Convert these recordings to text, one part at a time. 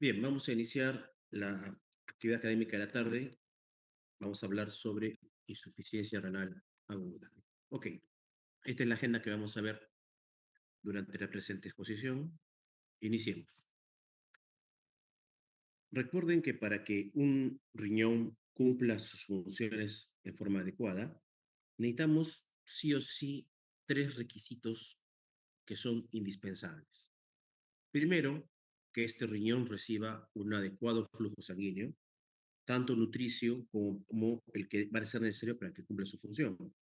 Bien, vamos a iniciar la actividad académica de la tarde. Vamos a hablar sobre insuficiencia renal aguda. Ok, esta es la agenda que vamos a ver durante la presente exposición. Iniciemos. Recuerden que para que un riñón cumpla sus funciones de forma adecuada, necesitamos sí o sí tres requisitos que son indispensables. Primero, que este riñón reciba un adecuado flujo sanguíneo, tanto nutricio como el que va a ser necesario para que cumpla su función.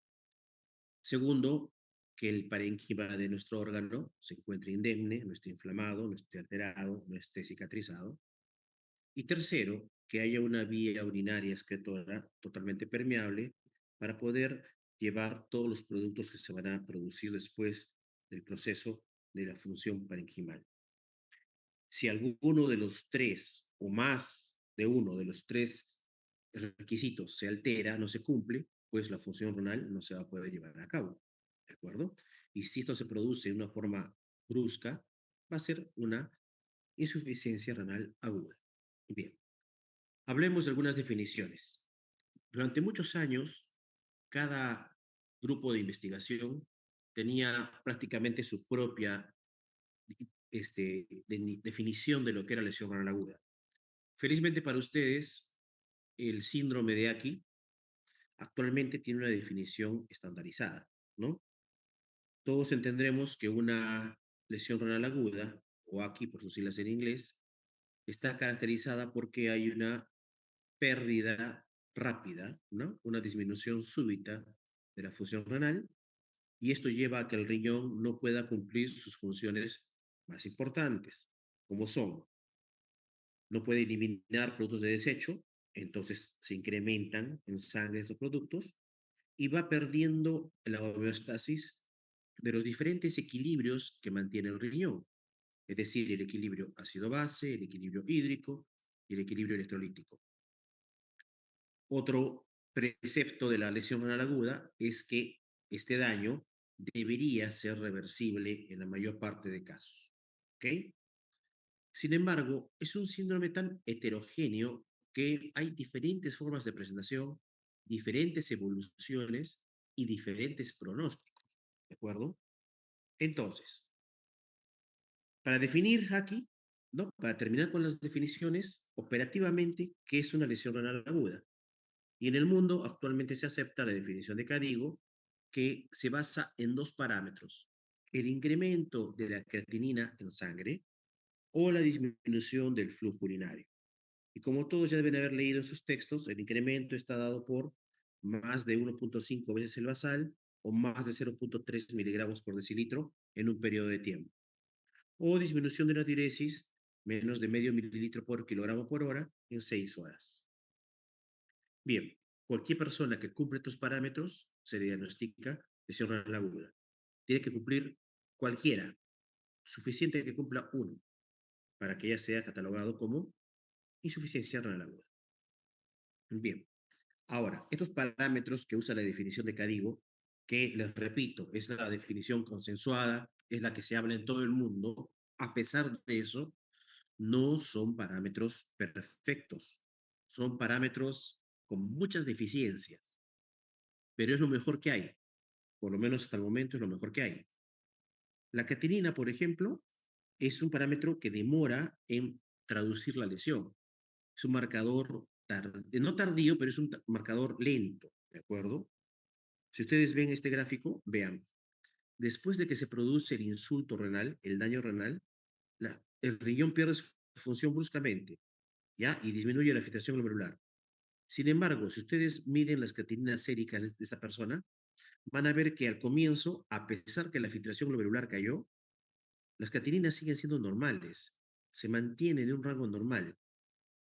Segundo, que el parénquima de nuestro órgano se encuentre indemne, no esté inflamado, no esté alterado, no esté cicatrizado. Y tercero, que haya una vía urinaria excretora totalmente permeable para poder llevar todos los productos que se van a producir después del proceso de la función parenquimal. Si alguno de los tres o más de uno de los tres requisitos se altera, no se cumple, pues la función renal no se va a poder llevar a cabo. ¿De acuerdo? Y si esto se produce de una forma brusca, va a ser una insuficiencia renal aguda. Bien, hablemos de algunas definiciones. Durante muchos años, cada grupo de investigación tenía prácticamente su propia definición de lo que era lesión renal aguda. Felizmente para ustedes, el síndrome de Aki actualmente tiene una definición estandarizada, ¿no? Todos entendremos que una lesión renal aguda, o Aki por sus siglas en inglés, está caracterizada porque hay una pérdida rápida, ¿no? Una disminución súbita de la función renal, y esto lleva a que el riñón no pueda cumplir sus funciones más importantes, como son, no puede eliminar productos de desecho, entonces se incrementan en sangre estos productos y va perdiendo la homeostasis de los diferentes equilibrios que mantiene el riñón, es decir, el equilibrio ácido-base, el equilibrio hídrico y el equilibrio electrolítico. Otro precepto de la lesión renal aguda es que este daño debería ser reversible en la mayor parte de casos. ¿Ok? Sin embargo, es un síndrome tan heterogéneo que hay diferentes formas de presentación, diferentes evoluciones y diferentes pronósticos. ¿De acuerdo? Entonces, para definir aquí, ¿no? Para terminar con las definiciones, operativamente, ¿qué es una lesión renal aguda? Y en el mundo actualmente se acepta la definición de Cadigo, que se basa en dos parámetros: el incremento de la creatinina en sangre o la disminución del flujo urinario. Y como todos ya deben haber leído sus textos, el incremento está dado por más de 1.5 veces el basal o más de 0.3 miligramos por decilitro en un periodo de tiempo. O disminución de la diuresis, menos de medio mililitro por kilogramo por hora en 6 horas. Bien, cualquier persona que cumple estos parámetros se le diagnostica lesión renal aguda. Tiene que cumplir cualquiera, suficiente que cumpla uno, para que ya sea catalogado como insuficiencia renal aguda. Bien, ahora, estos parámetros que usa la definición de Cadigo, que les repito, es la definición consensuada, es la que se habla en todo el mundo, a pesar de eso, no son parámetros perfectos, son parámetros con muchas deficiencias, pero es lo mejor que hay, por lo menos hasta el momento es lo mejor que hay. La creatinina, por ejemplo, es un parámetro que demora en traducir la lesión. Es un marcador no tardío, pero es un marcador lento, ¿de acuerdo? Si ustedes ven este gráfico, vean, después de que se produce el insulto renal, el daño renal, el riñón pierde su función bruscamente, ¿ya? Y disminuye la filtración glomerular. Sin embargo, si ustedes miden las creatininas séricas de esta persona, van a ver que al comienzo, a pesar que la filtración glomerular cayó, las creatininas siguen siendo normales, se mantiene en un rango normal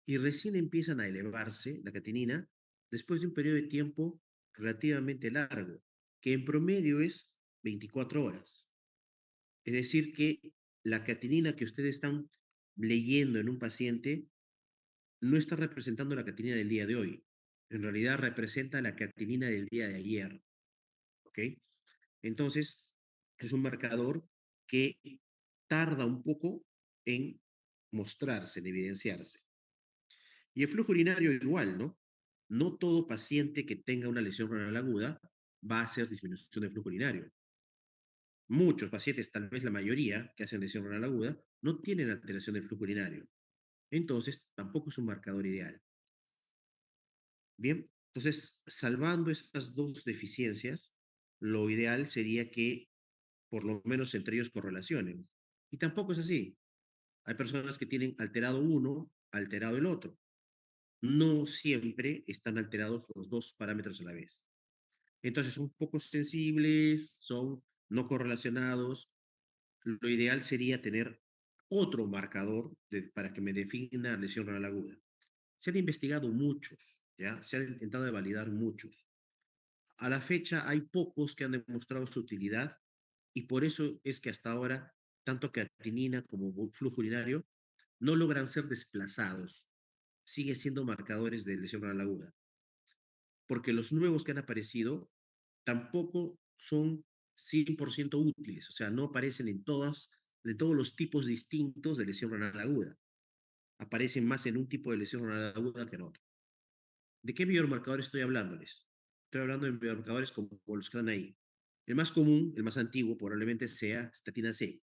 y recién empiezan a elevarse la creatinina después de un periodo de tiempo relativamente largo, que en promedio es 24 horas. Es decir, que la creatinina que ustedes están leyendo en un paciente no está representando la creatinina del día de hoy. En realidad representa la creatinina del día de ayer. ¿Ok? Entonces, es un marcador que tarda un poco en mostrarse, en evidenciarse. Y el flujo urinario igual, ¿no? No todo paciente que tenga una lesión renal aguda va a hacer disminución del flujo urinario. Muchos pacientes, tal vez la mayoría, que hacen lesión renal aguda, no tienen alteración del flujo urinario. Entonces, tampoco es un marcador ideal. Bien, entonces, salvando estas dos deficiencias, lo ideal sería que por lo menos entre ellos correlacionen. Y tampoco es así. Hay personas que tienen alterado uno, alterado el otro. No siempre están alterados los dos parámetros a la vez. Entonces son poco sensibles, son no correlacionados. Lo ideal sería tener otro marcador para que me defina lesión renal aguda. Se han investigado muchos, ¿ya? Se han intentado de validar muchos. A la fecha hay pocos que han demostrado su utilidad y por eso es que hasta ahora tanto creatinina como flujo urinario no logran ser desplazados. Siguen siendo marcadores de lesión renal aguda. Porque los nuevos que han aparecido tampoco son 100% útiles, o sea, no aparecen en todos los tipos distintos de lesión renal aguda. Aparecen más en un tipo de lesión renal aguda que en otro. ¿De qué biomarcadores estoy hablándoles? Estoy hablando de biomarcadores como los que están ahí. El más común, el más antiguo, probablemente sea estatina C,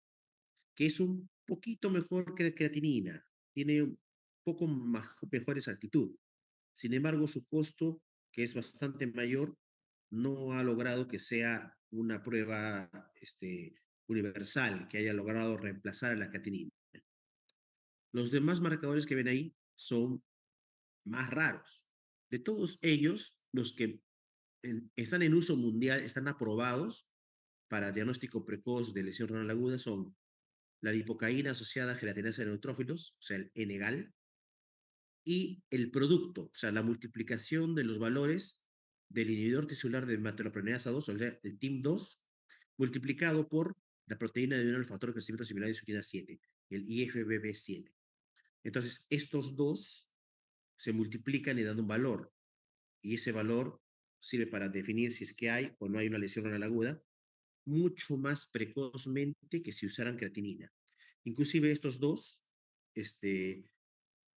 que es un poquito mejor que la creatinina, tiene un poco mejores altitud. Sin embargo, su costo, que es bastante mayor, no ha logrado que sea una prueba universal, que haya logrado reemplazar a la creatinina. Los demás marcadores que ven ahí son más raros. De todos ellos, los que están en uso mundial, están aprobados para diagnóstico precoz de lesión renal aguda son la lipocaína asociada a gelatinasa de neutrófilos, o sea, el Enegal, y el producto, o sea, la multiplicación de los valores del inhibidor tisular de hematoproteasa 2, o sea, el TIM2, multiplicado por la proteína de un factor de crecimiento similar de insulina 7, el IFBB7. Entonces, estos dos se multiplican y dan un valor, y ese valor sirve para definir si es que hay o no hay una lesión renal aguda, mucho más precozmente que si usaran creatinina. Inclusive estos dos este,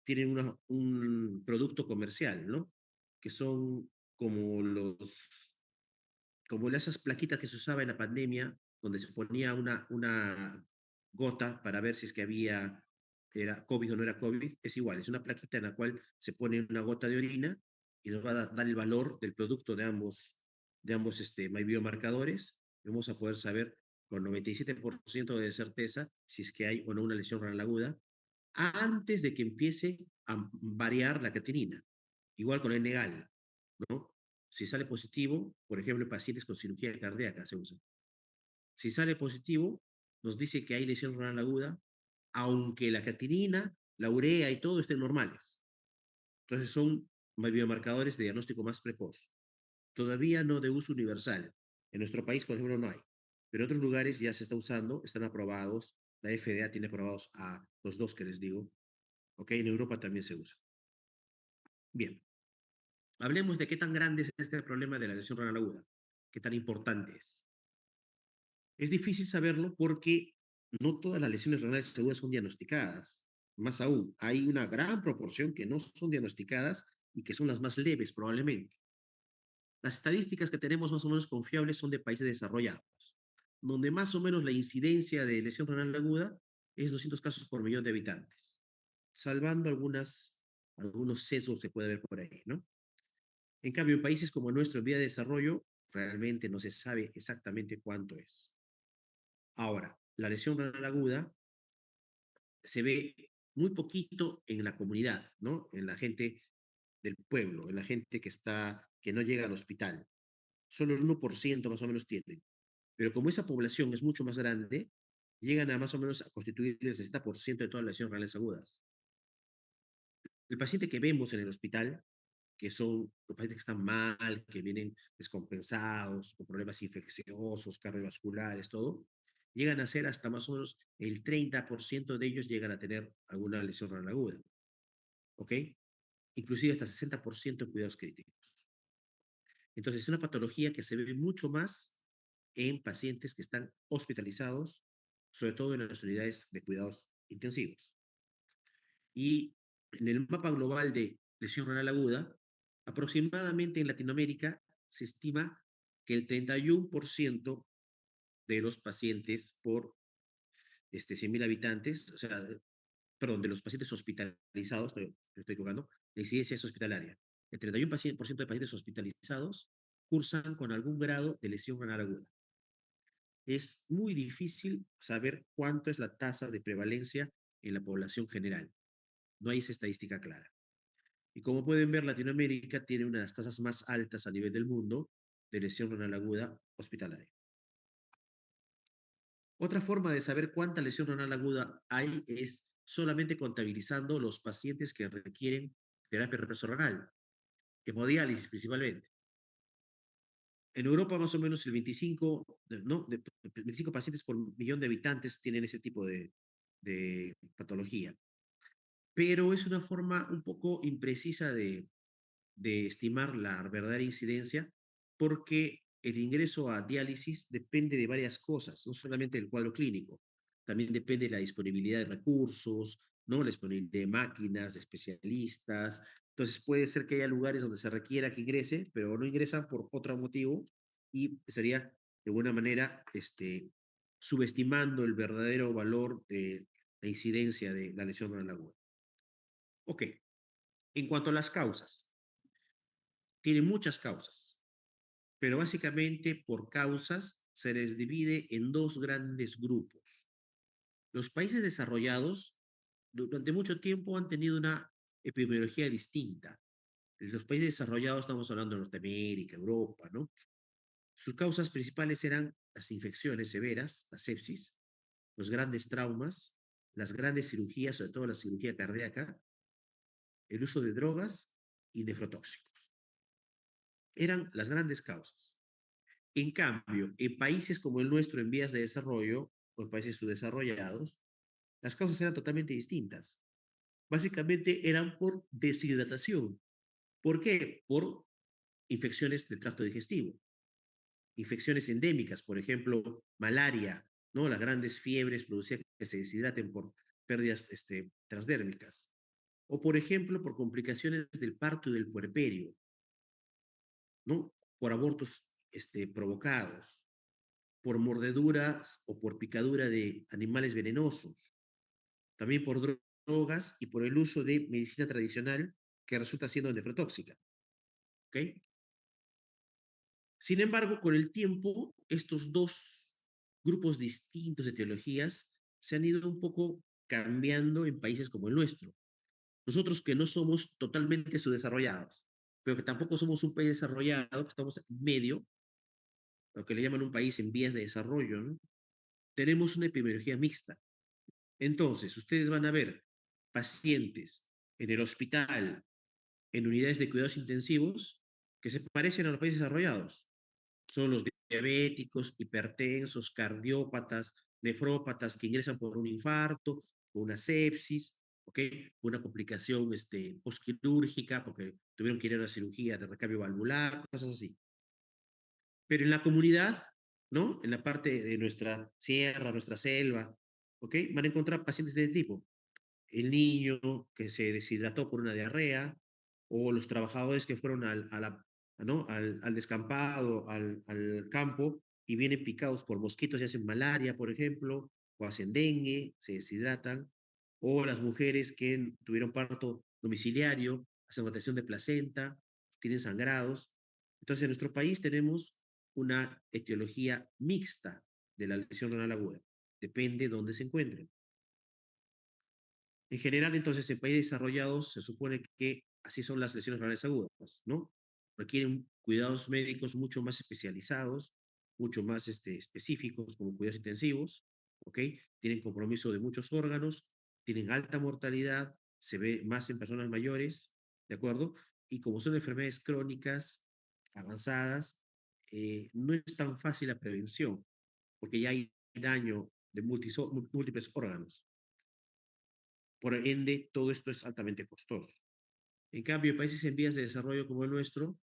tienen un producto comercial, ¿no? Que son como como esas plaquitas que se usaba en la pandemia, donde se ponía una gota para ver si es que era COVID o no era COVID, es igual, es una plaquita en la cual se pone una gota de orina y nos va a dar el valor del producto de ambos biomarcadores. Vamos a poder saber con 97% de certeza si es que hay o no una lesión renal aguda antes de que empiece a variar la creatinina. Igual con el Negal, ¿no? Si sale positivo, por ejemplo, en pacientes con cirugía cardíaca se usa. Si sale positivo, nos dice que hay lesión renal aguda, aunque la creatinina, la urea y todo estén normales. Entonces son biomarcadores de diagnóstico más precoz. Todavía no de uso universal. En nuestro país, por ejemplo, no hay. Pero en otros lugares ya se está usando, están aprobados. La FDA tiene aprobados a los dos que les digo. ¿Ok? En Europa también se usa. Bien. Hablemos de qué tan grande es este problema de la lesión renal aguda. Qué tan importante es. Es difícil saberlo porque no todas las lesiones renales agudas son diagnosticadas. Más aún, hay una gran proporción que no son diagnosticadas y que son las más leves probablemente. Las estadísticas que tenemos más o menos confiables son de países desarrollados, donde más o menos la incidencia de lesión renal aguda es 200 casos por millón de habitantes, salvando algunos sesgos que puede haber por ahí, ¿no? En cambio, en países como el nuestro, en vía de desarrollo, realmente no se sabe exactamente cuánto es. Ahora, la lesión renal aguda se ve muy poquito en la comunidad, ¿no? En la gente del pueblo, en la gente que no llega al hospital. Solo el 1% más o menos tienen. Pero como esa población es mucho más grande, llegan a más o menos a constituir el 60% de todas las lesiones renales agudas. El paciente que vemos en el hospital, que son los pacientes que están mal, que vienen descompensados, con problemas infecciosos, cardiovasculares, todo, llegan a ser hasta más o menos el 30% de ellos llegan a tener alguna lesión renal aguda, ¿ok? Inclusive hasta 60% en cuidados críticos. Entonces, es una patología que se ve mucho más en pacientes que están hospitalizados, sobre todo en las unidades de cuidados intensivos. Y en el mapa global de lesión renal aguda, aproximadamente en Latinoamérica se estima que el 31% de los pacientes por 100.000 habitantes, o sea, perdón, de los pacientes hospitalizados, me estoy equivocando, la incidencia es hospitalaria. El 31% de pacientes hospitalizados cursan con algún grado de lesión renal aguda. Es muy difícil saber cuánto es la tasa de prevalencia en la población general. No hay esa estadística clara. Y como pueden ver, Latinoamérica tiene una de las tasas más altas a nivel del mundo de lesión renal aguda hospitalaria. Otra forma de saber cuánta lesión renal aguda hay es solamente contabilizando los pacientes que requieren terapia renal, hemodiálisis principalmente. En Europa más o menos el 25, ¿no? 25 pacientes por millón de habitantes tienen ese tipo de patología. Pero es una forma un poco imprecisa de estimar la verdadera incidencia, porque el ingreso a diálisis depende de varias cosas, no solamente del cuadro clínico, también depende de la disponibilidad de recursos, ¿no? La disponibilidad de máquinas, de especialistas. Entonces puede ser que haya lugares donde se requiera que ingrese, pero no ingresan por otro motivo y sería de buena manera subestimando el verdadero valor de la incidencia de la lesión renal aguda. Ok, en cuanto a las causas, tiene muchas causas, pero básicamente por causas se les divide en dos grandes grupos. Los países desarrollados durante mucho tiempo han tenido una epidemiología distinta. Los países desarrollados, estamos hablando de Norteamérica, Europa, ¿no? Sus causas principales eran las infecciones severas, la sepsis, los grandes traumas, las grandes cirugías, sobre todo la cirugía cardíaca, el uso de drogas y nefrotóxicos. Eran las grandes causas. En cambio, en países como el nuestro en vías de desarrollo o en países subdesarrollados, las causas eran totalmente distintas. Básicamente eran por deshidratación. ¿Por qué? Por infecciones del tracto digestivo, infecciones endémicas, por ejemplo, malaria, ¿no? Las grandes fiebres producían que se deshidraten por pérdidas transdérmicas. O, por ejemplo, por complicaciones del parto y del puerperio, ¿no? Por abortos provocados, por mordeduras o por picadura de animales venenosos, también por drogas y por el uso de medicina tradicional que resulta siendo nefrotóxica. ¿Ok? Sin embargo, con el tiempo, estos dos grupos distintos de teologías se han ido un poco cambiando en países como el nuestro. Nosotros que no somos totalmente subdesarrollados, pero que tampoco somos un país desarrollado, que estamos en medio, lo que le llaman un país en vías de desarrollo, ¿no? Tenemos una epidemiología mixta. Entonces, ustedes van a ver pacientes en el hospital, en unidades de cuidados intensivos, que se parecen a los países desarrollados. Son los diabéticos, hipertensos, cardiópatas, nefrópatas que ingresan por un infarto, por una sepsis, ¿ok? Una complicación postquirúrgica porque tuvieron que ir a una cirugía de recambio valvular, cosas así. Pero en la comunidad, ¿no? En la parte de nuestra sierra, nuestra selva, ¿ok? Van a encontrar pacientes de este tipo. El niño que se deshidrató por una diarrea, o los trabajadores que fueron ¿no? al descampado, al campo, y vienen picados por mosquitos y hacen malaria, por ejemplo, o hacen dengue, se deshidratan, o las mujeres que tuvieron parto domiciliario, hacen rotación de placenta, tienen sangrados. Entonces, en nuestro país tenemos una etiología mixta de la lesión renal aguda. Depende de dónde se encuentren. En general, entonces, en países desarrollados se supone que así son las lesiones renales agudas, ¿no? Requieren cuidados médicos mucho más especializados, mucho más específicos, como cuidados intensivos, ¿ok? Tienen compromiso de muchos órganos, tienen alta mortalidad, se ve más en personas mayores, ¿de acuerdo? Y como son enfermedades crónicas, avanzadas, no es tan fácil la prevención, porque ya hay daño de múltiples órganos. Por ende, todo esto es altamente costoso. En cambio, en países en vías de desarrollo como el nuestro,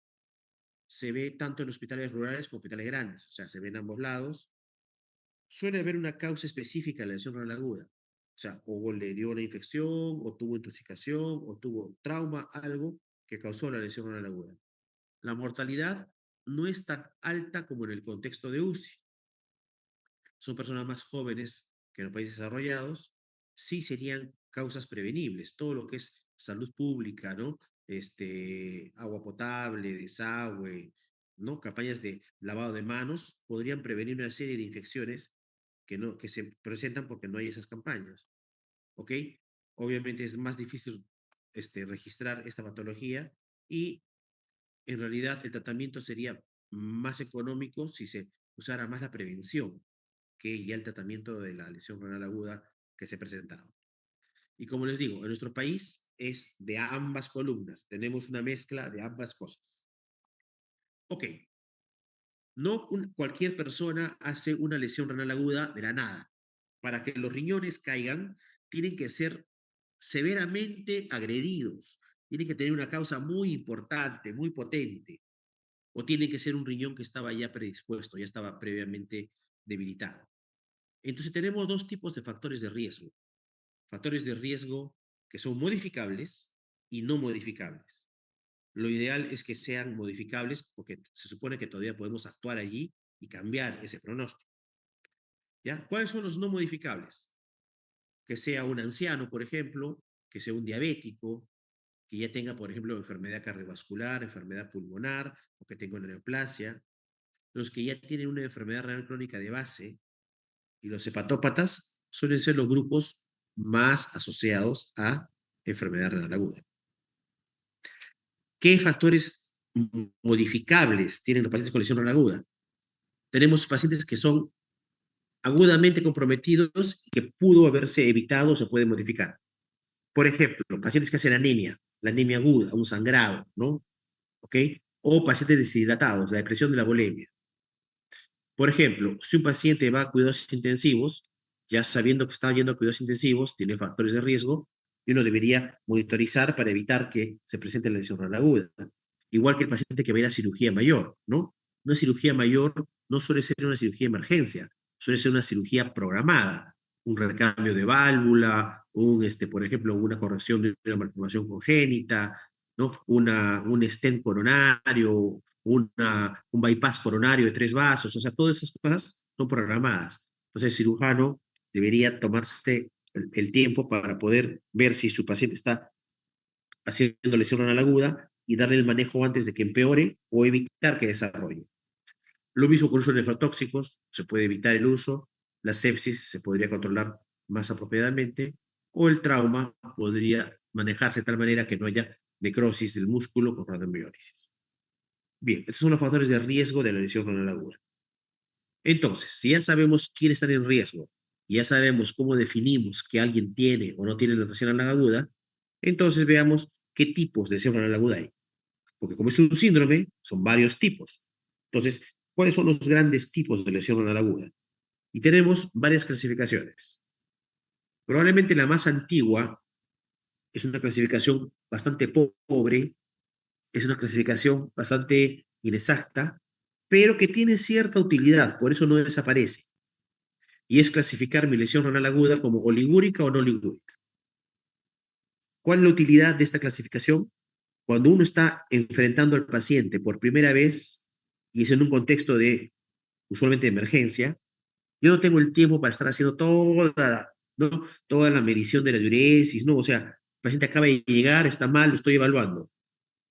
se ve tanto en hospitales rurales como en hospitales grandes, o sea, se ve en ambos lados. Suele haber una causa específica de la lesión renal aguda. O sea, o le dio una infección, o tuvo intoxicación, o tuvo trauma, algo que causó la lesión renal aguda. La mortalidad no es tan alta como en el contexto de UCI. Son personas más jóvenes que en los países desarrollados, sí serían causas prevenibles. Todo lo que es salud pública, ¿no? Agua potable, desagüe, ¿no? Campañas de lavado de manos podrían prevenir una serie de infecciones que se presentan porque no hay esas campañas, ¿ok? Obviamente es más difícil registrar esta patología y en realidad el tratamiento sería más económico si se usara más la prevención que ya el tratamiento de la lesión renal aguda que se ha presentado. Y como les digo, en nuestro país es de ambas columnas, tenemos una mezcla de ambas cosas. Ok, no cualquier persona hace una lesión renal aguda de la nada. Para que los riñones caigan, tienen que ser severamente agredidos, tienen que tener una causa muy importante, muy potente, o tiene que ser un riñón que estaba ya predispuesto, ya estaba previamente debilitado. Entonces tenemos dos tipos de factores de riesgo. Factores de riesgo que son modificables y no modificables. Lo ideal es que sean modificables porque se supone que todavía podemos actuar allí y cambiar ese pronóstico. ¿Ya? ¿Cuáles son los no modificables? Que sea un anciano, por ejemplo, que sea un diabético, que ya tenga, por ejemplo, enfermedad cardiovascular, enfermedad pulmonar o que tenga una neoplasia. Los que ya tienen una enfermedad renal crónica de base y los hepatópatas suelen ser los grupos más asociados a enfermedad renal aguda. ¿Qué factores modificables tienen los pacientes con lesión renal aguda? Tenemos pacientes que son agudamente comprometidos y que pudo haberse evitado o se puede modificar. Por ejemplo, pacientes que hacen anemia, la anemia aguda, un sangrado, ¿no? ¿Ok? O pacientes deshidratados, la depresión de la bulimia. Por ejemplo, si un paciente va a cuidados intensivos, ya sabiendo que está yendo a cuidados intensivos, tiene factores de riesgo, y uno debería monitorizar para evitar que se presente la lesión renal aguda. Igual que el paciente que va a ir a cirugía mayor, ¿no? Una cirugía mayor no suele ser una cirugía de emergencia, suele ser una cirugía programada, un recambio de válvula, por ejemplo, una corrección de una malformación congénita, ¿no? Un stent coronario, un bypass coronario de 3 vasos, o sea, todas esas cosas son programadas. Entonces, el cirujano debería tomarse el tiempo para poder ver si su paciente está haciendo lesión renal aguda y darle el manejo antes de que empeore o evitar que desarrolle. Lo mismo con el uso de nefrotóxicos, se puede evitar el uso, la sepsis se podría controlar más apropiadamente, o el trauma podría manejarse de tal manera que no haya necrosis del músculo con radiomiólisis. Bien, estos son los factores de riesgo de la lesión renal aguda. Entonces, si ya sabemos quién está en riesgo y ya sabemos cómo definimos que alguien tiene o no tiene la lesión renal aguda, entonces veamos qué tipos de lesión renal aguda hay. Porque como es un síndrome, son varios tipos. Entonces, ¿cuáles son los grandes tipos de lesión renal aguda? Y tenemos varias clasificaciones. Probablemente la más antigua es una clasificación bastante pobre, es una clasificación bastante inexacta, pero que tiene cierta utilidad, por eso no desaparece. Y es clasificar mi lesión renal aguda como oligúrica o no oligúrica. ¿Cuál es la utilidad de esta clasificación? Cuando uno está enfrentando al paciente por primera vez y es en un contexto de, usualmente, de emergencia, yo no tengo el tiempo para estar haciendo ¿no? Toda la medición de la diuresis, ¿no? O sea, el paciente acaba de llegar, está mal, lo estoy evaluando.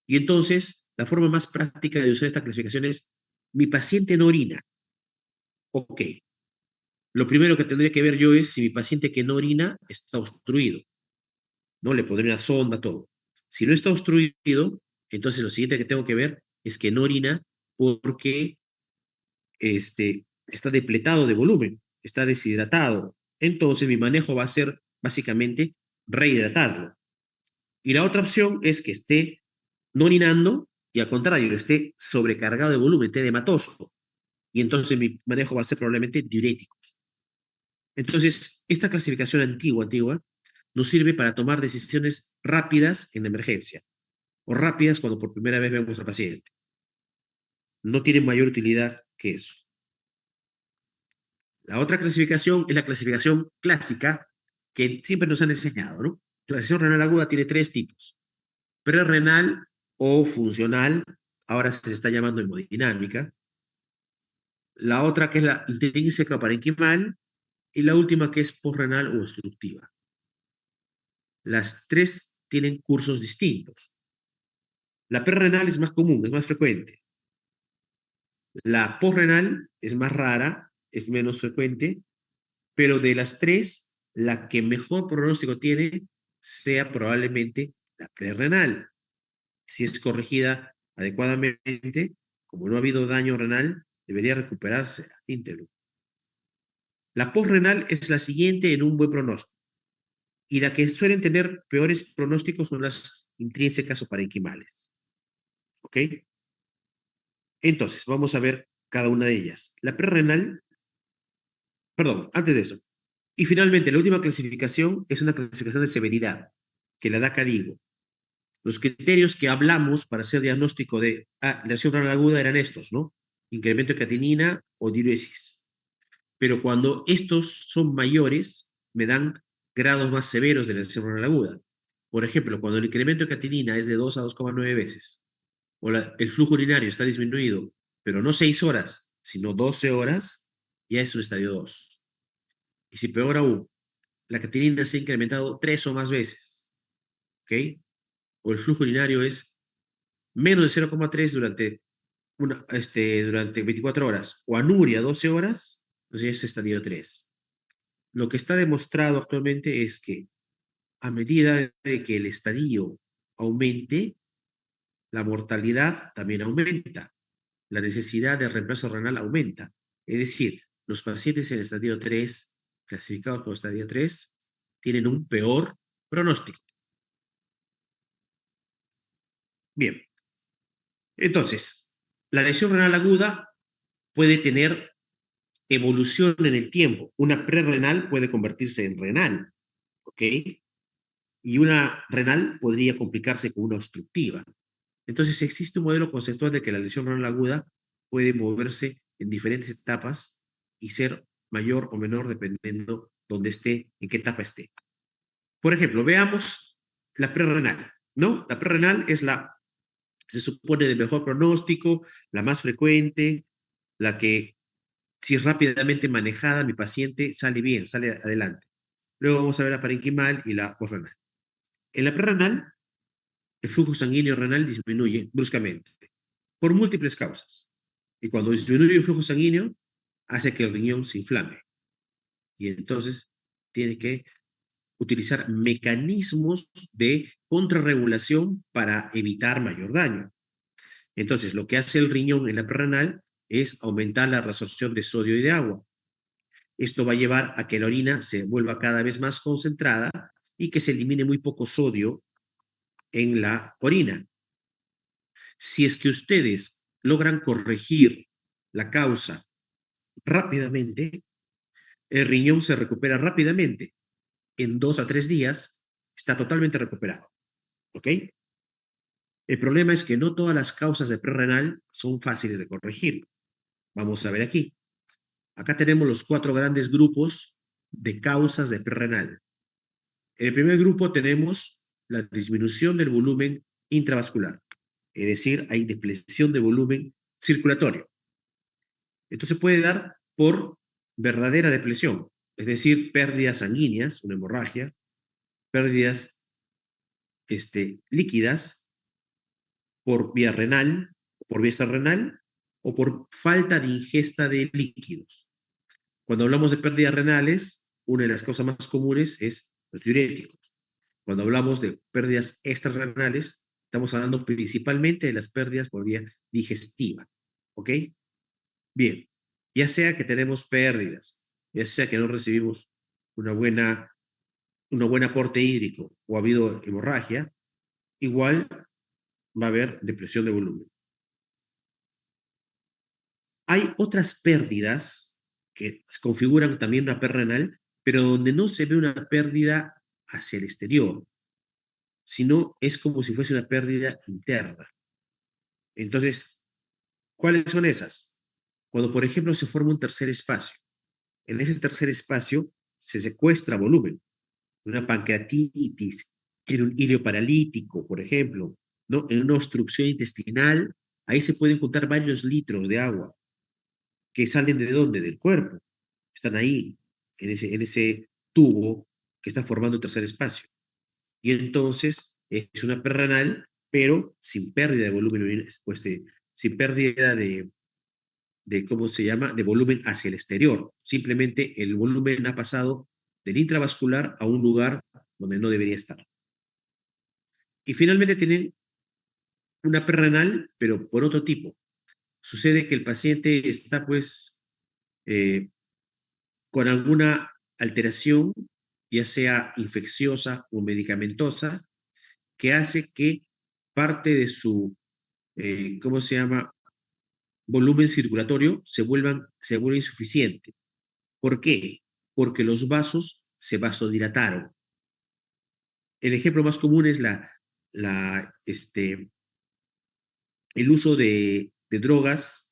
Y entonces, la forma más práctica de usar esta clasificación es, mi paciente no orina. Ok. Lo primero que tendría que ver yo es si mi paciente que no orina está obstruido, ¿no? Le pondré una sonda, todo. Si no está obstruido, entonces lo siguiente que tengo que ver es que no orina porque está depletado de volumen, está deshidratado. Entonces mi manejo va a ser básicamente rehidratarlo. Y la otra opción es que esté no orinando y al contrario, esté sobrecargado de volumen, esté hematoso. Y entonces mi manejo va a ser probablemente diurético. Entonces, esta clasificación antigua, nos sirve para tomar decisiones rápidas en la emergencia o rápidas cuando por primera vez vemos al paciente. No tiene mayor utilidad que eso. La otra clasificación es la clasificación clásica, que siempre nos han enseñado, ¿no? La lesión renal aguda tiene tres tipos: prerrenal o funcional, ahora se le está llamando hemodinámica; la otra que es la intrínseca parenquimal; y la última que es posrenal o obstructiva. Las tres tienen cursos distintos. La prerrenal es más común, es más frecuente. La posrenal es más rara, es menos frecuente, pero de las tres, la que mejor pronóstico tiene sea probablemente la prerrenal. Si es corregida adecuadamente, como no ha habido daño renal, debería recuperarse íntegro. La posrenal es la siguiente en un buen pronóstico, y la que suelen tener peores pronósticos son las intrínsecas o parenquimales. ¿Ok? Entonces, vamos a ver cada una de ellas. La prerrenal, perdón, antes de eso. Y finalmente, la última clasificación es una clasificación de severidad, que la da CADIGO. Los criterios que hablamos para hacer diagnóstico de lesión renal aguda eran estos, ¿no? Incremento de creatinina o diuresis. Pero cuando estos son mayores, me dan grados más severos de lesión renal aguda. Por ejemplo, cuando el incremento de creatinina es de 2 a 2,9 veces, o el flujo urinario está disminuido, pero no 6 horas, sino 12 horas, ya es un estadio 2. Y si peor aún, la creatinina se ha incrementado 3 o más veces, ¿ok? O el flujo urinario es menos de 0,3 durante 24 horas, o anuria 12 horas, entonces ya es estadio 3. Lo que está demostrado actualmente es que a medida de que el estadio aumente, la mortalidad también aumenta, la necesidad de reemplazo renal aumenta. Es decir, los pacientes en estadio 3, clasificados como estadio 3, tienen un peor pronóstico. Bien, entonces, la lesión renal aguda puede tener evolución en el tiempo. Una prerrenal puede convertirse en renal, ¿ok? Y una renal podría complicarse con una obstructiva. Entonces, existe un modelo conceptual de que la lesión renal aguda puede moverse en diferentes etapas y ser mayor o menor dependiendo dónde esté, en qué etapa esté. Por ejemplo, veamos la prerrenal, ¿no? La prerrenal es la, se supone, de mejor pronóstico, la más frecuente, la que, si es rápidamente manejada, mi paciente sale bien, sale adelante. Luego vamos a ver la parenquimal y la posrenal. En la prerrenal, el flujo sanguíneo renal disminuye bruscamente por múltiples causas. Y cuando disminuye el flujo sanguíneo, hace que el riñón se inflame. Y entonces tiene que utilizar mecanismos de contrarregulación para evitar mayor daño. Entonces, lo que hace el riñón en la prerrenal es aumentar la resorción de sodio y de agua. Esto va a llevar a que la orina se vuelva cada vez más concentrada y que se elimine muy poco sodio en la orina. Si es que ustedes logran corregir la causa rápidamente, el riñón se recupera rápidamente. En 2 a 3 días está totalmente recuperado. ¿Ok? El problema es que no todas las causas de prerrenal son fáciles de corregir. Vamos a ver aquí. Acá tenemos los 4 grandes grupos de causas de prerrenal. En el primer grupo tenemos la disminución del volumen intravascular, es decir, hay depresión de volumen circulatorio. Esto se puede dar por verdadera depresión, es decir, pérdidas sanguíneas, una hemorragia, pérdidas líquidas por vía renal, por vía renal o por falta de ingesta de líquidos. Cuando hablamos de pérdidas renales, una de las causas más comunes es los diuréticos. Cuando hablamos de pérdidas extrarrenales, estamos hablando principalmente de las pérdidas por vía digestiva. ¿Ok? Bien, ya sea que tenemos pérdidas, ya sea que no recibimos una buena, un buen aporte hídrico o ha habido hemorragia, igual va a haber depresión de volumen. Hay otras pérdidas que configuran también una pérdida renal, pero donde no se ve una pérdida hacia el exterior, sino es como si fuese una pérdida interna. Entonces, ¿cuáles son esas? Cuando, por ejemplo, se forma un tercer espacio. En ese tercer espacio se secuestra volumen. una pancreatitis, en un hilo paralítico, por ejemplo, ¿no? En una obstrucción intestinal, ahí se pueden juntar varios litros de agua que salen de dónde, del cuerpo. Están ahí, en ese tubo que está formando el tercer espacio. Y entonces es una perrenal, pero sin pérdida de volumen, pues sin pérdida ¿cómo se llama?, de volumen hacia el exterior. Simplemente el volumen ha pasado del intravascular a un lugar donde no debería estar. Y finalmente tienen una perrenal, pero por otro tipo. Sucede que el paciente está, pues, eh, con alguna alteración, ya sea infecciosa o medicamentosa, que hace que parte de su, ¿cómo se llama?, volumen circulatorio se vuelva insuficiente. ¿Por qué? Porque los vasos se vasodilataron. El ejemplo más común es el uso de drogas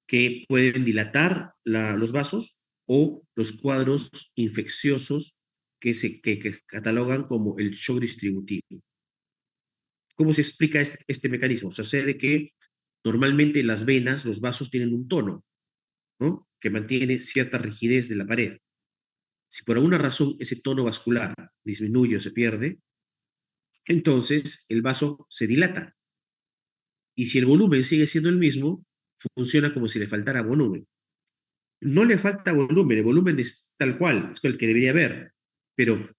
que pueden dilatar los vasos o los cuadros infecciosos que catalogan como el shock distributivo. ¿Cómo se explica este mecanismo? Sucede que normalmente las venas, los vasos tienen un tono, ¿no?, que mantiene cierta rigidez de la pared. Si por alguna razón ese tono vascular disminuye o se pierde, entonces el vaso se dilata. Y si el volumen sigue siendo el mismo, funciona como si le faltara volumen. No le falta volumen, el volumen es tal cual, es el que debería haber, pero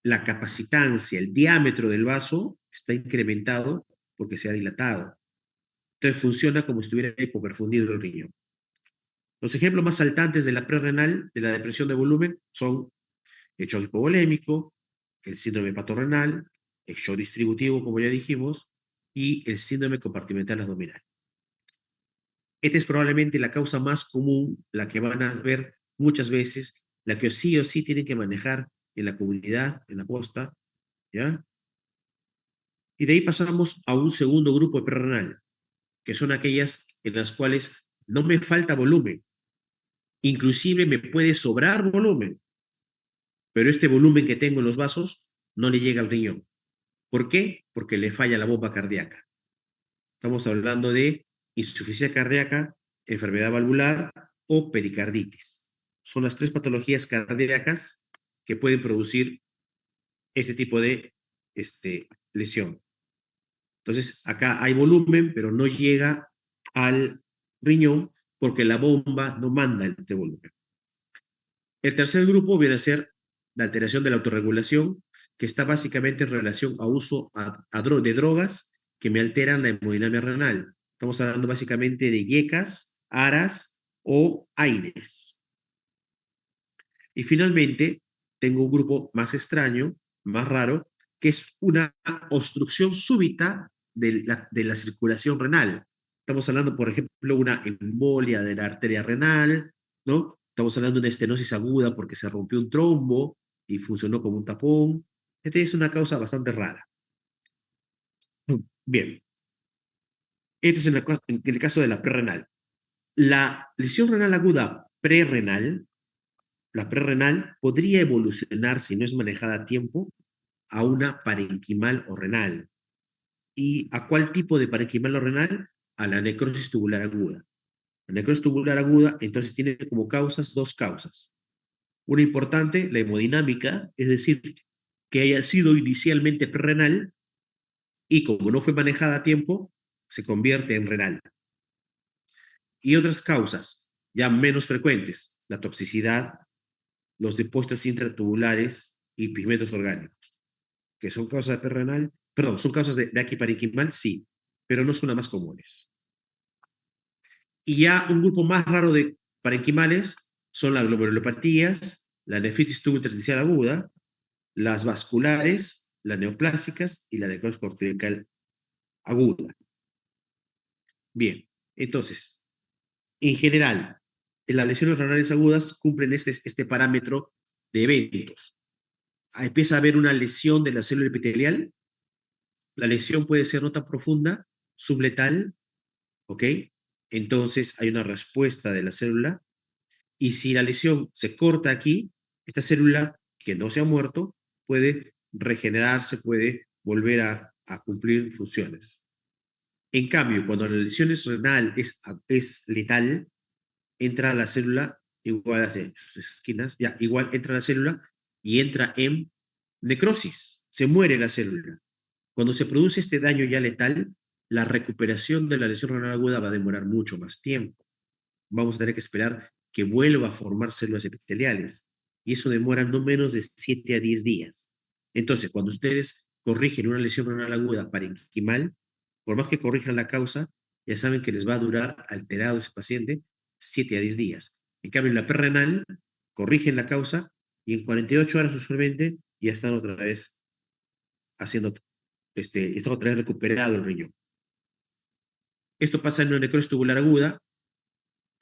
la capacitancia, el diámetro del vaso está incrementado porque se ha dilatado. Entonces funciona como si estuviera hipoperfundido el riñón. Los ejemplos más saltantes de la prerrenal, de la depresión de volumen, son el shock hipovolémico, el síndrome hepatorrenal, el shock distributivo, como ya dijimos, y el síndrome compartimental abdominal. Esta es probablemente la causa más común, la que van a ver muchas veces, la que sí o sí tienen que manejar en la comunidad, en la posta, ¿ya? Y de ahí pasamos a un segundo grupo de prerrenal, que son aquellas en las cuales no me falta volumen, inclusive me puede sobrar volumen, pero este volumen que tengo en los vasos no le llega al riñón. ¿Por qué? Porque le falla la bomba cardíaca. Estamos hablando de insuficiencia cardíaca, enfermedad valvular o pericarditis. Son las tres patologías cardíacas que pueden producir este tipo de lesión. Entonces, acá hay volumen, pero no llega al riñón porque la bomba no manda este volumen. El tercer grupo viene a ser la alteración de la autorregulación, que está básicamente en relación a uso de drogas que me alteran la hemodinamia renal. Estamos hablando básicamente de yecas, aras o AINES. Y finalmente, tengo un grupo más extraño, más raro, que es una obstrucción súbita de la circulación renal. Estamos hablando, por ejemplo, una embolia de la arteria renal, ¿no? Estamos hablando de una estenosis aguda porque se rompió un trombo y funcionó como un tapón. Esta es una causa bastante rara. Bien, esto es en el caso de la prerrenal. La lesión renal aguda prerrenal, la prerrenal podría evolucionar, si no es manejada a tiempo, a una parenquimal o renal. ¿Y a cuál tipo de parenquimal o renal? A la necrosis tubular aguda. La necrosis tubular aguda, entonces, tiene como causas dos causas. Una importante, la hemodinámica, es decir, que haya sido inicialmente prerrenal y como no fue manejada a tiempo, se convierte en renal. Y otras causas, ya menos frecuentes, la toxicidad, los depósitos intratubulares y pigmentos orgánicos, que son causas de perrenal, perdón, son causas de parenquimal, sí, pero no son las más comunes. Y ya un grupo más raro de parenquimales son las glomerulopatías, la nefritis tubulointersticial aguda, las vasculares, las neoplásicas y la necrosis cortical aguda. Bien, entonces, en general, las lesiones renales agudas cumplen este parámetro de eventos. Empieza a haber una lesión de la célula epitelial. La lesión puede ser no tan profunda, subletal, ¿ok? Entonces hay una respuesta de la célula. Y si la lesión se corta aquí, esta célula que no se ha muerto puede regenerarse, puede volver a cumplir funciones. En cambio, cuando la lesión es renal, es letal, entra a la célula igual a las esquinas, ya, igual entra a la célula y entra en necrosis, se muere la célula. Cuando se produce este daño ya letal, la recuperación de la lesión renal aguda va a demorar mucho más tiempo. Vamos a tener que esperar que vuelva a formar células epiteliales. Y eso demora no menos de 7 a 10 días. Entonces, cuando ustedes corrigen una lesión renal aguda parenquimal, por más que corrijan la causa, ya saben que les va a durar alterado ese paciente 7 a 10 días. En cambio, en la perrenal, corrigen la causa y en 48 horas usualmente ya están otra vez haciendo, está otra vez recuperado el riñón. Esto pasa en una necrosis tubular aguda,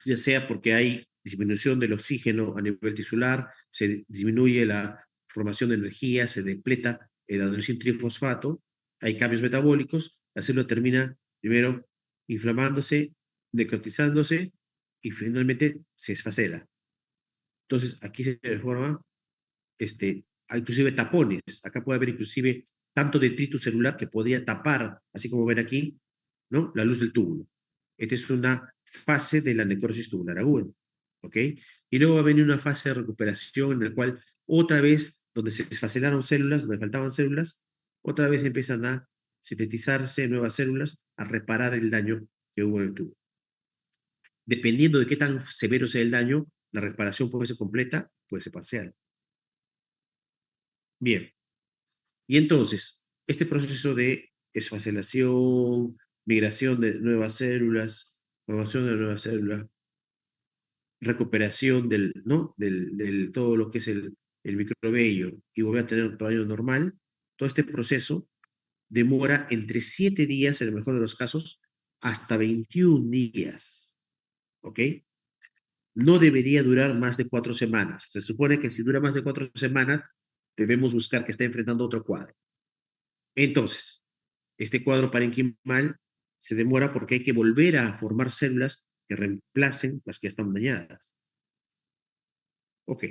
ya sea porque hay disminución del oxígeno a nivel tisular, se disminuye la formación de energía, se depleta el adenosín trifosfato, hay cambios metabólicos, la célula termina primero inflamándose, necrotizándose y finalmente se esfacela. Entonces, aquí se forma, inclusive tapones. Acá puede haber inclusive tanto detritus celular que podría tapar, así como ven aquí, ¿no? La luz del túbulo. Esta es una fase de la necrosis tubular aguda, ¿ok? Y luego va a venir una fase de recuperación en la cual otra vez, donde se desfacelaron células, donde faltaban células, otra vez empiezan a sintetizarse nuevas células, a reparar el daño que hubo en el tubo. Dependiendo de qué tan severo sea el daño, la reparación puede ser completa, puede ser parcial. Bien, y entonces, este proceso de esfacelación, migración de nuevas células, formación de nuevas células, recuperación ¿no? del todo lo que es el microvello y volver a tener un tamaño normal, todo este proceso demora entre 7 días, en el mejor de los casos, hasta 21 días. ¿Ok? No debería durar más de 4 semanas. Se supone que si dura más de 4 semanas, debemos buscar que esté enfrentando otro cuadro. Entonces, este cuadro parenquimal se demora porque hay que volver a formar células que reemplacen las que están dañadas. Ok,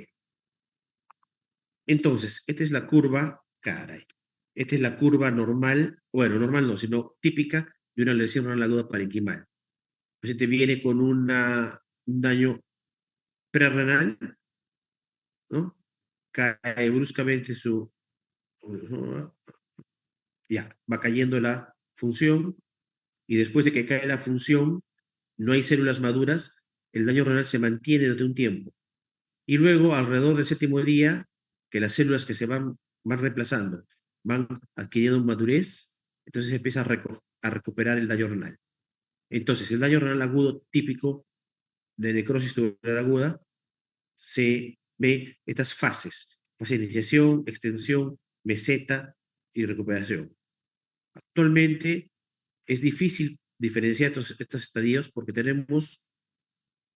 entonces, esta es la curva, caray. Esta es la curva normal, bueno, normal no, sino típica de una lesión renal aguda parenquimal. El paciente viene con un daño prerrenal, ¿no? Cae bruscamente ya, va cayendo la función, y después de que cae la función, no hay células maduras, el daño renal se mantiene durante un tiempo. Y luego, alrededor del séptimo día, que las células que se van reemplazando van adquiriendo madurez, entonces empieza a recuperar el daño renal. Entonces, el daño renal agudo típico de necrosis tubular aguda se ve estas fases: fase de iniciación, extensión, meseta y recuperación. Actualmente es difícil diferenciar estos estadios porque tenemos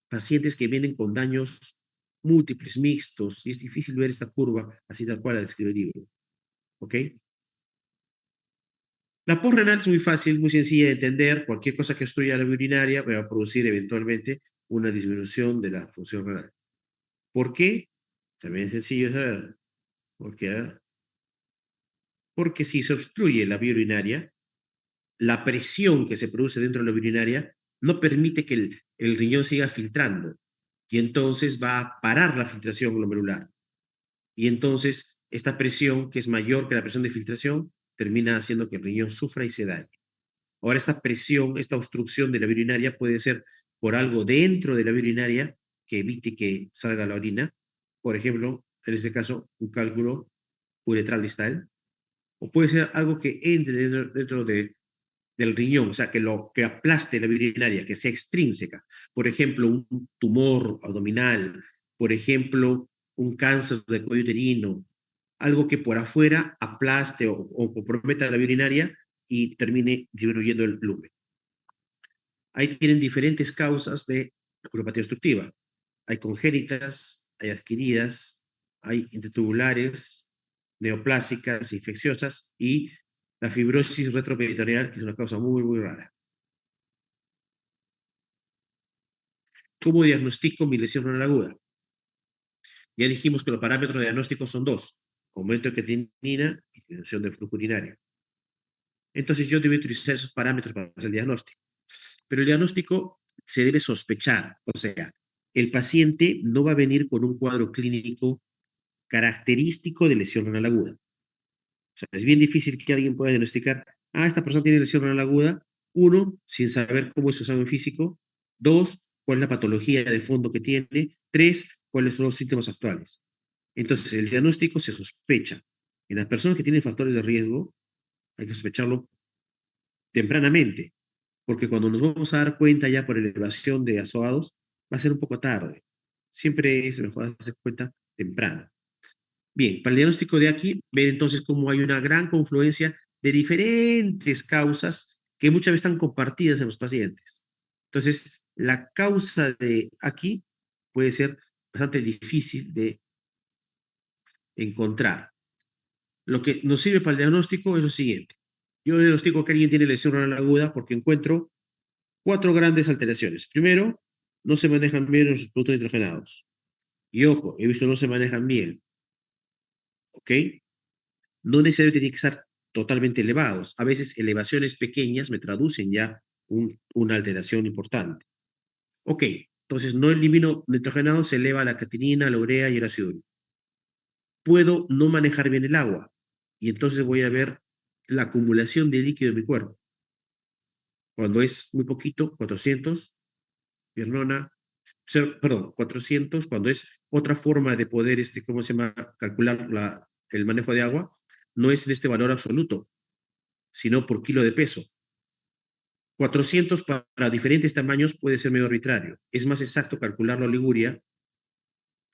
pacientes que vienen con daños múltiples, mixtos, y es difícil ver esta curva así tal cual la describe el libro. ¿Ok? La postrenal es muy fácil, muy sencilla de entender. Cualquier cosa que obstruya la vía urinaria va a producir eventualmente una disminución de la función renal. ¿Por qué? También es sencillo de saber. ¿Por qué? Porque si se obstruye la vía urinaria, la presión que se produce dentro de la vía urinaria no permite que el riñón siga filtrando, y entonces va a parar la filtración glomerular. Y entonces esta presión, que es mayor que la presión de filtración, termina haciendo que el riñón sufra y se dañe. Ahora, esta presión, esta obstrucción de la vía urinaria puede ser por algo dentro de la vía urinaria que evite que salga la orina, por ejemplo, en este caso, un cálculo uretral distal, o puede ser algo que entre dentro del riñón, o sea, que aplaste la vía urinaria, que sea extrínseca. Por ejemplo, un tumor abdominal, por ejemplo, un cáncer de cuello uterino, algo que por afuera aplaste o comprometa la vía urinaria y termine disminuyendo el lumen. Ahí tienen diferentes causas de uropatía obstructiva. Hay congénitas, hay adquiridas, hay intertubulares, neoplásicas, infecciosas, y la fibrosis retroperitoneal, que es una causa muy, muy rara. ¿Cómo diagnostico mi lesión renal aguda? Ya dijimos que los parámetros diagnósticos son dos: aumento de creatinina y disminución del flujo urinario. Entonces yo debo utilizar esos parámetros para hacer el diagnóstico. Pero el diagnóstico se debe sospechar, o sea, el paciente no va a venir con un cuadro clínico característico de lesión renal aguda. O sea, es bien difícil que alguien pueda diagnosticar, esta persona tiene lesión renal aguda, uno, sin saber cómo es su examen físico; dos, cuál es la patología de fondo que tiene; tres, cuáles son los síntomas actuales. Entonces, el diagnóstico se sospecha. En las personas que tienen factores de riesgo, hay que sospecharlo tempranamente, porque cuando nos vamos a dar cuenta ya por elevación de azoados, va a ser un poco tarde. Siempre es mejor darse cuenta temprano. Bien, para el diagnóstico de aquí, ven entonces cómo hay una gran confluencia de diferentes causas que muchas veces están compartidas en los pacientes. Entonces, la causa de aquí puede ser bastante difícil de encontrar. Lo que nos sirve para el diagnóstico es lo siguiente. Yo diagnostico que alguien tiene lesión renal aguda porque encuentro cuatro grandes alteraciones. Primero, no se manejan bien los productos nitrogenados. Y ojo, he visto no se manejan bien, ¿ok? No necesariamente tienen que estar totalmente elevados. A veces elevaciones pequeñas me traducen ya una alteración importante. Ok, entonces no elimino nitrogenado, se eleva la creatinina, la urea y el ácido úrico. Puedo no manejar bien el agua y entonces voy a ver la acumulación de líquido en mi cuerpo. Cuando es muy poquito, 400, Piernona, perdón, 400, cuando es otra forma de poder, ¿cómo se llama?, calcular el manejo de agua, no es en este valor absoluto, sino por kilo de peso. 400 para diferentes tamaños puede ser medio arbitrario. Es más exacto calcularlo en Liguria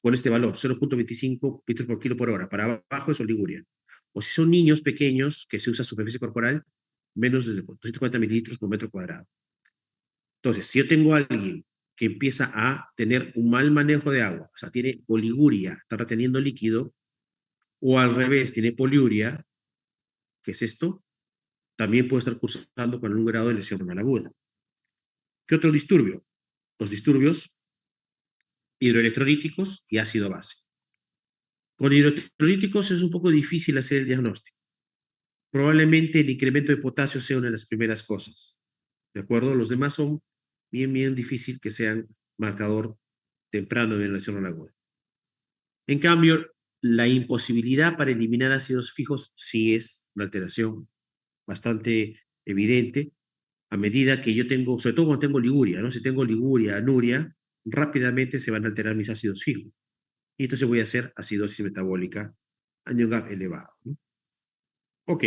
con este valor, 0.25 litros por kilo por hora. Para abajo es oliguria. O si son niños pequeños que se usa superficie corporal, menos de 250 mililitros por metro cuadrado. Entonces, si yo tengo a alguien que empieza a tener un mal manejo de agua, o sea, tiene oliguria, está reteniendo líquido, o al revés, tiene poliuria, ¿qué es esto? También puede estar cursando con un grado de lesión renal aguda. ¿Qué otro disturbio? Los disturbios hidroelectrolíticos y ácido base. Con hidroelectrolíticos es un poco difícil hacer el diagnóstico. Probablemente el incremento de potasio sea una de las primeras cosas. ¿De acuerdo? Los demás son bien difícil que sean marcador temprano de lesión renal aguda. En cambio, la imposibilidad para eliminar ácidos fijos sí es una alteración bastante evidente a medida que yo tengo, sobre todo cuando tengo liguria, ¿no? Si tengo liguria, anuria, rápidamente se van a alterar mis ácidos fijos. Y entonces voy a hacer acidosis metabólica a NIOGAP elevado, ¿no? Ok,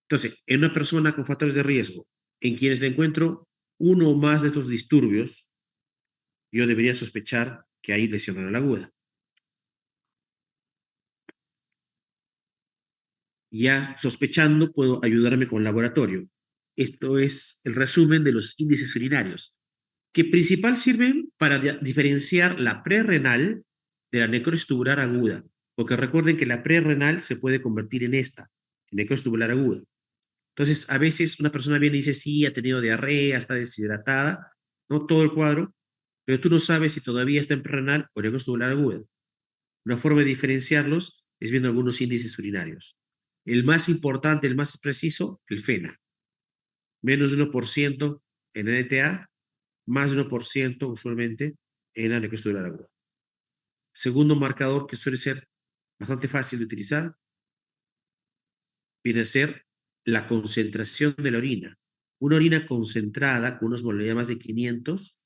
entonces, en una persona con factores de riesgo, en quienes le encuentro uno o más de estos disturbios, yo debería sospechar que hay lesión renal aguda. Ya sospechando, puedo ayudarme con laboratorio. Esto es el resumen de los índices urinarios, que principal sirven para diferenciar la prerrenal de la necrosis tubular aguda, porque recuerden que la prerrenal se puede convertir en esta, en necrosis tubular aguda. Entonces, a veces una persona viene y dice, sí, ha tenido diarrea, está deshidratada, no todo el cuadro, pero tú no sabes si todavía está en prerrenal o necrosis tubular aguda. Una forma de diferenciarlos es viendo algunos índices urinarios. El más importante, el más preciso, el FENA. Menos de 1% en NTA, más de 1% usualmente en la necrosis tubular aguda. Segundo marcador que suele ser bastante fácil de utilizar viene a ser la concentración de la orina. Una orina concentrada con unos osmolalidad más de 500,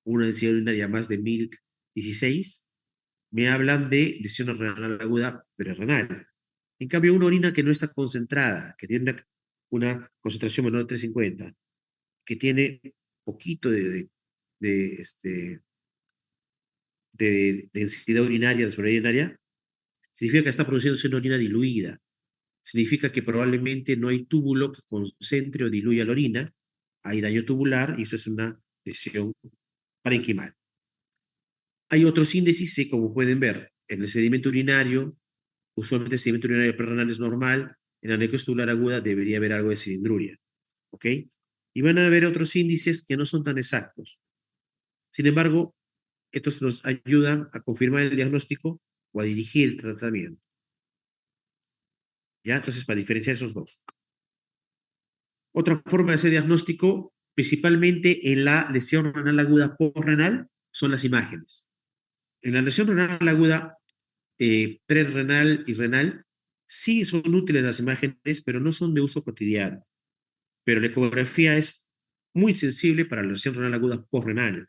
una densidad urinaria más de 1016, me hablan de lesión renal aguda prerrenal. En cambio, una orina que no está concentrada, que tiene una concentración menor de 350, que tiene poquito de densidad urinaria, de sobriedad urinaria, significa que está produciéndose una orina diluida. Significa que probablemente no hay túbulo que concentre o diluya la orina, hay daño tubular y eso es una lesión parenquimal. Hay otros índices, como pueden ver, en el sedimento urinario, usualmente el sedimento urinario prerrenal es normal, en la necrosis tubular aguda debería haber algo de cilindruria, ¿ok? Y van a haber otros índices que no son tan exactos. Sin embargo, Estos nos ayudan a confirmar el diagnóstico o a dirigir el tratamiento. ¿Ya? Entonces, para diferenciar esos dos. Otra forma de hacer diagnóstico, principalmente en la lesión renal aguda postrenal, son las imágenes. En la lesión renal aguda prerrenal y renal, sí son útiles las imágenes, pero no son de uso cotidiano. Pero la ecografía es muy sensible para la lesión renal aguda postrenal.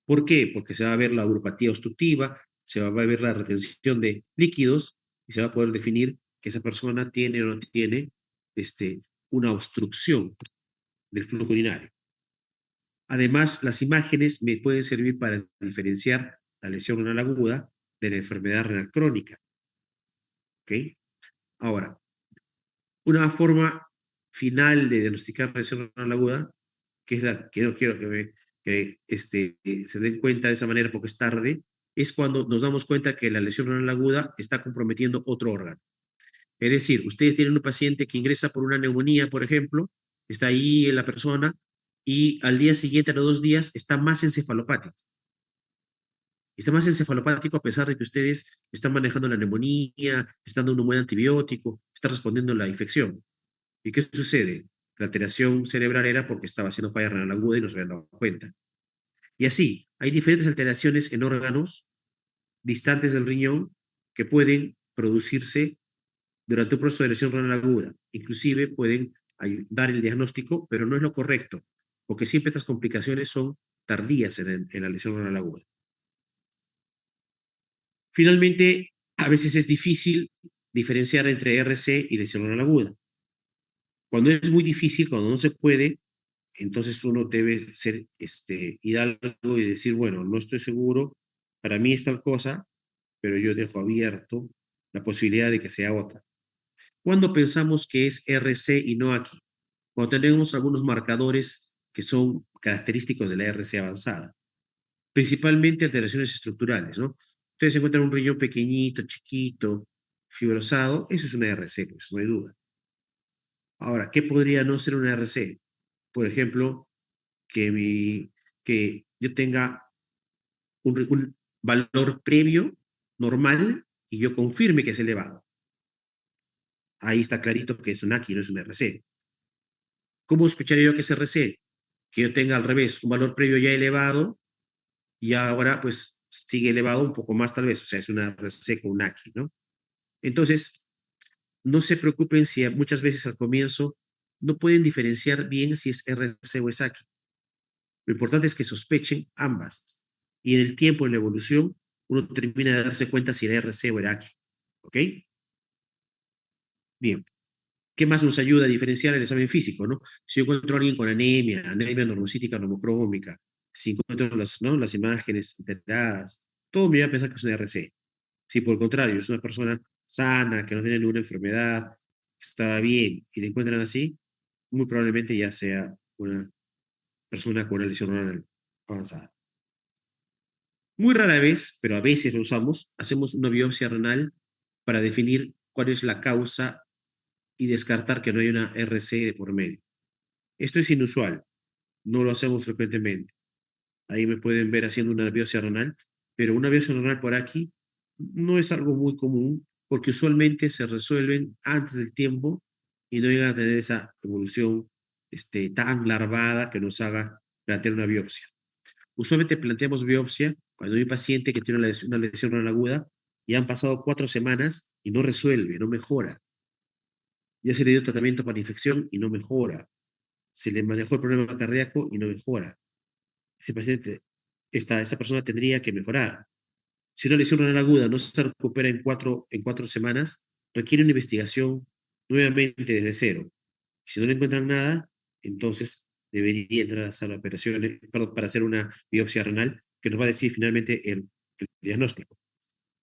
¿Por qué? Porque se va a ver la uropatía obstructiva, se va a ver la retención de líquidos y se va a poder definir que esa persona tiene o no tiene una obstrucción del flujo urinario. Además, las imágenes me pueden servir para diferenciar la lesión renal aguda de la enfermedad renal crónica. ¿Ok? Ahora, una forma final de diagnosticar lesión renal aguda, que es la que no quiero que se den cuenta de esa manera porque es tarde, es cuando nos damos cuenta que la lesión renal aguda está comprometiendo otro órgano. Es decir, ustedes tienen un paciente que ingresa por una neumonía, por ejemplo, está ahí en la persona y al día siguiente, a los 2 días, está más encefalopático. Está más encefalopático a pesar de que ustedes están manejando la neumonía, están dando un buen antibiótico, está respondiendo a la infección. ¿Y qué sucede? La alteración cerebral era porque estaba haciendo falla renal aguda y no se habían dado cuenta. Y así, hay diferentes alteraciones en órganos distantes del riñón que pueden producirse durante un proceso de lesión renal aguda. Inclusive pueden dar el diagnóstico, pero no es lo correcto, porque siempre estas complicaciones son tardías en la lesión renal aguda. Finalmente, a veces es difícil diferenciar entre RC y lesión renal aguda. Cuando es muy difícil, cuando no se puede, entonces uno debe ser hidalgo y decir, bueno, no estoy seguro, para mí es tal cosa, pero yo dejo abierto la posibilidad de que sea otra. ¿Cuándo pensamos que es RC y no aquí? Cuando tenemos algunos marcadores que son característicos de la RC avanzada, principalmente alteraciones estructurales, ¿no? Ustedes encuentran un riñón pequeñito, chiquito, fibrosado, eso es una RC, pues no hay duda. Ahora, ¿qué podría no ser una RC? Por ejemplo, que yo tenga un valor previo normal y yo confirme que es elevado. Ahí está clarito que es un AQI, no es un RC. ¿Cómo escucharía yo que es RC? Que yo tenga al revés, un valor previo ya elevado y ahora pues sigue elevado un poco más tal vez, o sea, es una RC con un AQI, ¿no? Entonces, no se preocupen si muchas veces al comienzo no pueden diferenciar bien si es RC o es AQI. Lo importante es que sospechen ambas. Y en el tiempo, en la evolución, uno termina de darse cuenta si era RC o era AQI. ¿Ok? Bien. ¿Qué más nos ayuda a diferenciar el examen físico, no? Si yo encuentro a alguien con anemia, anemia normocítica, normocrómica, si encuentro las imágenes alteradas, todo me va a pensar que es una RC. Si por el contrario es una persona sana, que no tiene ninguna enfermedad, que estaba bien, y le encuentran así, muy probablemente ya sea una persona con una lesión renal avanzada. Muy rara vez, pero a veces lo usamos, hacemos una biopsia renal para definir cuál es la causa y descartar que no hay una RC de por medio. Esto es inusual, no lo hacemos frecuentemente. Ahí me pueden ver haciendo una biopsia renal, pero una biopsia renal por aquí no es algo muy común porque usualmente se resuelven antes del tiempo y no llegan a tener esa evolución tan larvada que nos haga plantear una biopsia. Usualmente planteamos biopsia cuando hay un paciente que tiene una lesión renal aguda y han pasado 4 semanas y no resuelve, no mejora. Ya se le dio tratamiento para infección y no mejora. Se le manejó el problema cardíaco y no mejora. Ese paciente, esa persona tendría que mejorar. Si una lesión renal aguda no se recupera en cuatro semanas, requiere una investigación nuevamente desde cero. Si no le encuentran nada, entonces debería entrar a la sala de operaciones, perdón, para hacer una biopsia renal que nos va a decir finalmente el diagnóstico.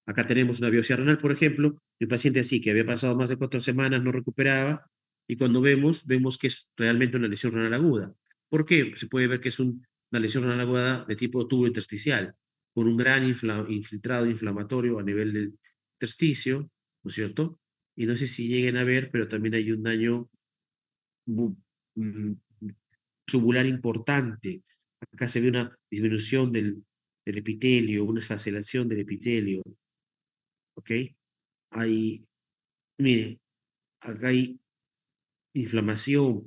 Acá tenemos una biopsia renal, por ejemplo, de un paciente así que había pasado más de 4 semanas, no recuperaba, y cuando vemos que es realmente una lesión renal aguda. ¿Por qué? Se puede ver que es una lesión renal aguda de tipo tubo intersticial, con un gran infiltrado inflamatorio a nivel del intersticio, ¿no es cierto? Y no sé si lleguen a ver, pero también hay un daño mm, tubular importante. Acá se ve una disminución del epitelio, una esfacelación del epitelio, ¿ok? Hay, mire, acá hay inflamación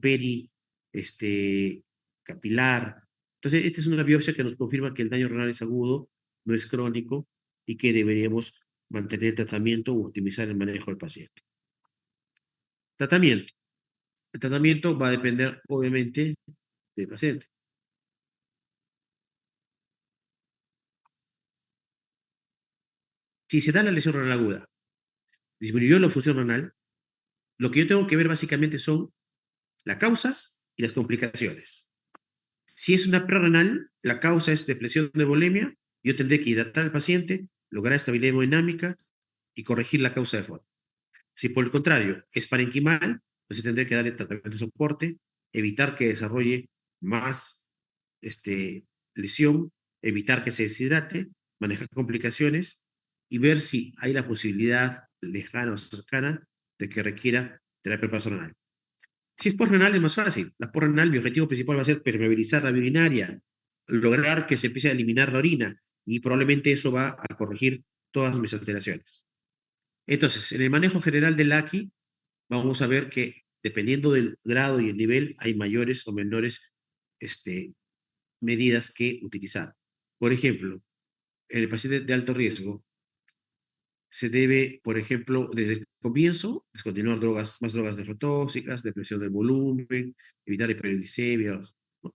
capilar. Entonces, esta es una biopsia que nos confirma que el daño renal es agudo, no es crónico y que deberíamos mantener el tratamiento o optimizar el manejo del paciente. Tratamiento. El tratamiento va a depender, obviamente, del paciente. Si se da la lesión renal aguda, disminuyó la función renal, lo que yo tengo que ver básicamente son las causas y las complicaciones. Si es una prerrenal, la causa es depresión de volemia, yo tendré que hidratar al paciente, lograr estabilidad hemodinámica y corregir la causa de fondo. Si por el contrario es parenquimal, pues tendré que darle tratamiento de soporte, evitar que desarrolle más lesión, evitar que se deshidrate, manejar complicaciones y ver si hay la posibilidad lejana o cercana de que requiera terapia renal. Si es renal es más fácil. La renal, mi objetivo principal va a ser permeabilizar la vía urinaria, lograr que se empiece a eliminar la orina y probablemente eso va a corregir todas mis alteraciones. Entonces, en el manejo general del AQI, vamos a ver que dependiendo del grado y el nivel, hay mayores o menores este, medidas que utilizar. Por ejemplo, en el paciente de alto riesgo, se debe, por ejemplo, desde el comienzo, descontinuar más drogas nefrotóxicas, depresión del volumen, evitar hiperglicemia, ¿no?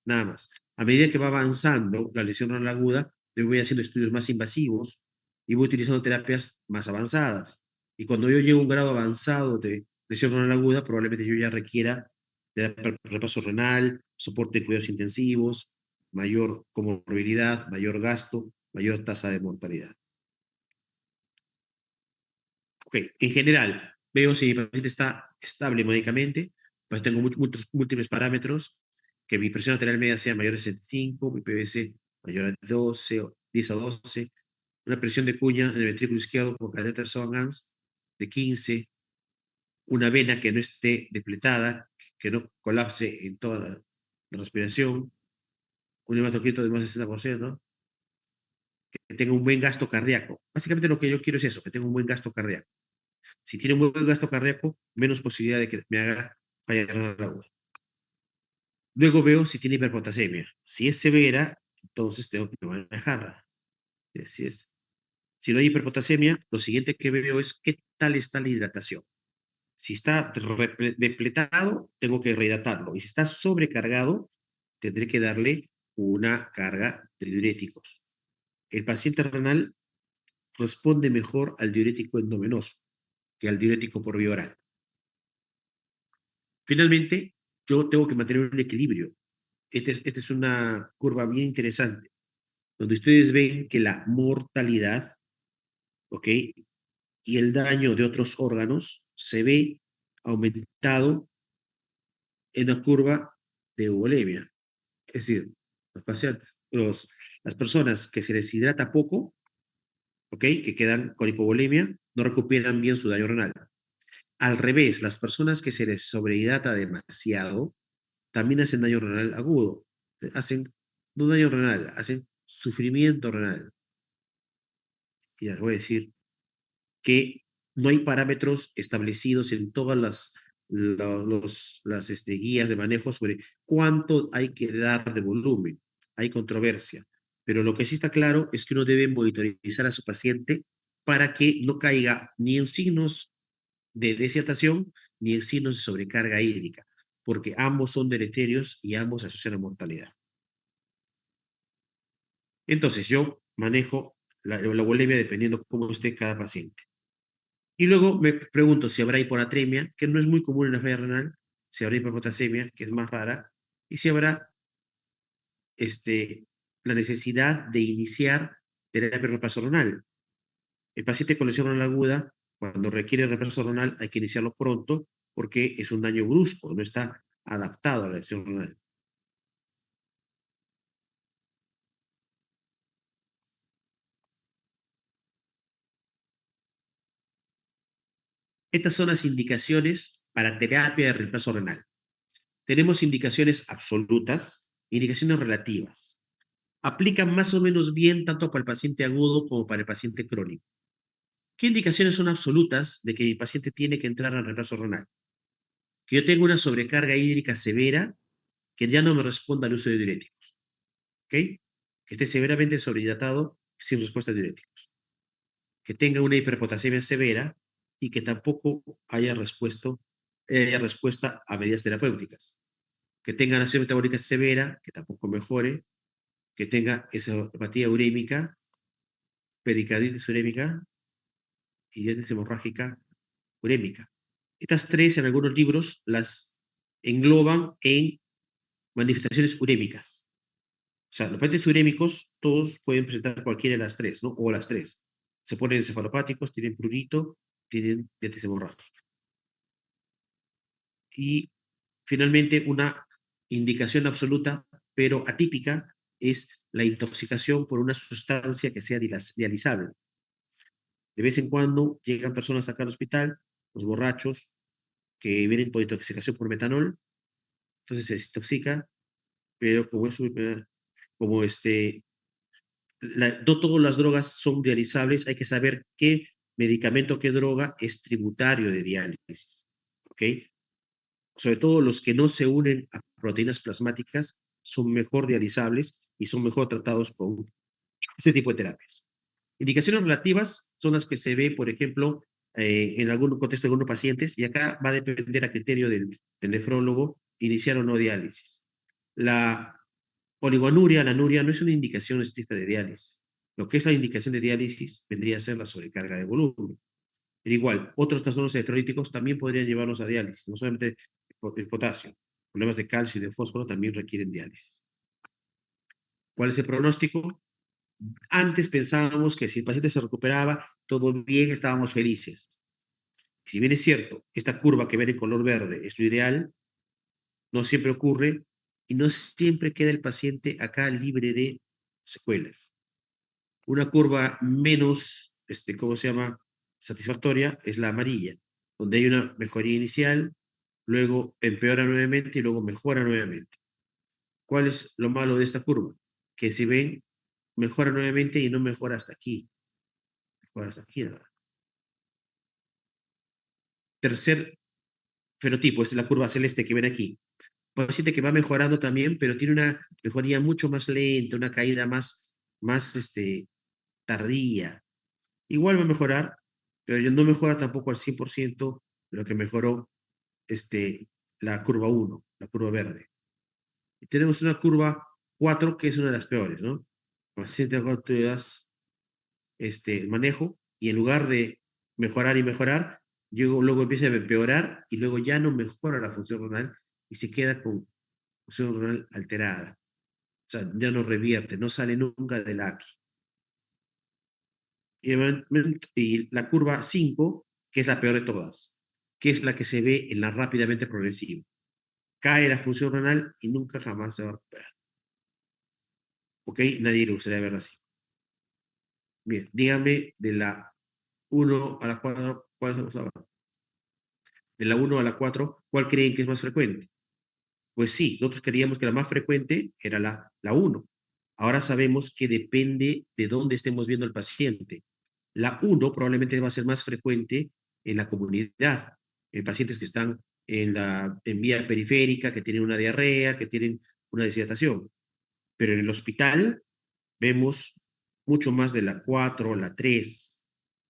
Nada más. A medida que va avanzando la lesión renal aguda, yo voy haciendo estudios más invasivos y voy utilizando terapias más avanzadas. Y cuando yo llego a un grado avanzado de lesión renal aguda, probablemente yo ya requiera de repaso renal, soporte de cuidados intensivos, mayor comorbilidad, mayor gasto, mayor tasa de mortalidad. Ok, en general, veo si mi paciente está estable médicamente, pues tengo muchos múltiples parámetros, que mi presión arterial media sea mayor a 65, mi PVC mayor a 12, o 10 a 12, una presión de cuña en el ventrículo izquierdo por catéter Swan-Ganz de 15, una vena que no esté depletada, que no colapse en toda la respiración, un hematocrito de más del 60%, que tenga un buen gasto cardíaco. Básicamente lo que yo quiero es eso, que tenga un buen gasto cardíaco. Si tiene un buen gasto cardíaco, menos posibilidad de que me haga fallar en la agua. Luego veo si tiene hiperpotasemia. Si es severa, entonces tengo que manejarla. Si, es, si no hay hiperpotasemia, lo siguiente que veo es qué tal está la hidratación. Si está depletado, tengo que rehidratarlo. Y si está sobrecargado, tendré que darle una carga de diuréticos. El paciente renal responde mejor al diurético endovenoso que al diurético por vía oral. Finalmente, yo tengo que mantener un equilibrio. Esta es una curva bien interesante, donde ustedes ven que la mortalidad, ¿ok? Y el daño de otros órganos se ve aumentado en la curva de euvolemia. Es decir, los pacientes, las personas que se les hidrata poco, ¿ok? Que quedan con hipovolemia, no recuperan bien su daño renal. Al revés, las personas que se les sobrehidrata demasiado, también hacen daño renal agudo. Hacen, no daño renal, hacen sufrimiento renal. Y les voy a decir que no hay parámetros establecidos en todas las guías de manejo sobre cuánto hay que dar de volumen. Hay controversia. Pero lo que sí está claro es que uno debe monitorizar a su paciente para que no caiga ni en signos de deshidratación ni en signos de sobrecarga hídrica, porque ambos son deleterios y ambos asocian a mortalidad. Entonces, yo manejo la bulimia dependiendo cómo esté cada paciente. Y luego me pregunto si habrá hiponatremia, que no es muy común en la falla renal, si habrá hiperpotasemia, que es más rara, y si habrá la necesidad de iniciar terapia reemplazo renal. El paciente con lesión renal aguda, cuando requiere reemplazo renal, hay que iniciarlo pronto porque es un daño brusco, no está adaptado a la lesión renal. Estas son las indicaciones para terapia de reemplazo renal. Tenemos indicaciones absolutas e indicaciones relativas. Aplica más o menos bien tanto para el paciente agudo como para el paciente crónico. ¿Qué indicaciones son absolutas de que mi paciente tiene que entrar al reemplazo renal? Que yo tengo una sobrecarga hídrica severa que ya no me responda al uso de diuréticos. ¿Ok? Que esté severamente sobrehidratado sin respuesta a diuréticos. Que tenga una hiperpotasemia severa y que tampoco haya respuesta a medidas terapéuticas. Que tenga una anemia metabólica severa, que tampoco mejore, que tenga hepatía urémica, pericarditis urémica y diabetes hemorrágica urémica. Estas tres en algunos libros las engloban en manifestaciones urémicas. O sea, los pacientes urémicos todos pueden presentar cualquiera de las tres, ¿no? O las tres. Se ponen encefalopáticos, tienen prurito, tienen diabetes hemorrágica. Y finalmente, una indicación absoluta, pero atípica, es la intoxicación por una sustancia que sea dializable. De vez en cuando llegan personas acá al hospital, los borrachos, que vienen por intoxicación por metanol, entonces se intoxica, pero como no todas las drogas son dializables, hay que saber qué medicamento, qué droga es tributario de diálisis, ¿ok? Sobre todo los que no se unen a proteínas plasmáticas son mejor dializables y son mejor tratados con este tipo de terapias. Indicaciones relativas son las que se ve, por ejemplo, en algún contexto de algunos pacientes, y acá va a depender a criterio del nefrólogo iniciar o no diálisis. La oligoanuria, la anuria, no es una indicación estricta de diálisis. Lo que es la indicación de diálisis vendría a ser la sobrecarga de volumen. Pero igual, otros trastornos electrolíticos también podrían llevarnos a diálisis, no solamente el potasio. Problemas de calcio y de fósforo también requieren diálisis. ¿Cuál es el pronóstico? Antes pensábamos que si el paciente se recuperaba, todo bien, estábamos felices. Si bien es cierto, esta curva que ven en color verde es lo ideal, no siempre ocurre y no siempre queda el paciente acá libre de secuelas. Una curva menos, ¿cómo se llama? Satisfactoria es la amarilla, donde hay una mejoría inicial, luego empeora nuevamente y luego mejora nuevamente. ¿Cuál es lo malo de esta curva? Que si ven, mejora nuevamente y no mejora hasta aquí. Mejora hasta aquí, ¿verdad? Tercer fenotipo, esta es la curva celeste que ven aquí. Paciente que va mejorando también, pero tiene una mejoría mucho más lenta, una caída más tardía. Igual va a mejorar, pero no mejora tampoco al 100% de lo que mejoró la curva 1, la curva verde. Y tenemos una curva 4 que es una de las peores, ¿no? El paciente cuando tú le das el manejo y en lugar de mejorar y mejorar, luego empieza a empeorar y luego ya no mejora la función renal y se queda con función renal alterada. O sea, ya no revierte, no sale nunca del AQI. Y la curva 5, que es la peor de todas, que es la que se ve en la rápidamente progresiva. Cae la función renal y nunca jamás se va a recuperar. ¿Ok? Nadie le gustaría verla así. Bien, dígame de la 1 a la 4, ¿cuál es la de la 1 a la 4, ¿cuál creen que es más frecuente? Pues sí, nosotros creíamos que la más frecuente era la 1. Ahora sabemos que depende de dónde estemos viendo al paciente. La 1 probablemente va a ser más frecuente en la comunidad, en pacientes que están en vía periférica, que tienen una diarrea, que tienen una deshidratación. Pero en el hospital vemos mucho más de la 4, la 3,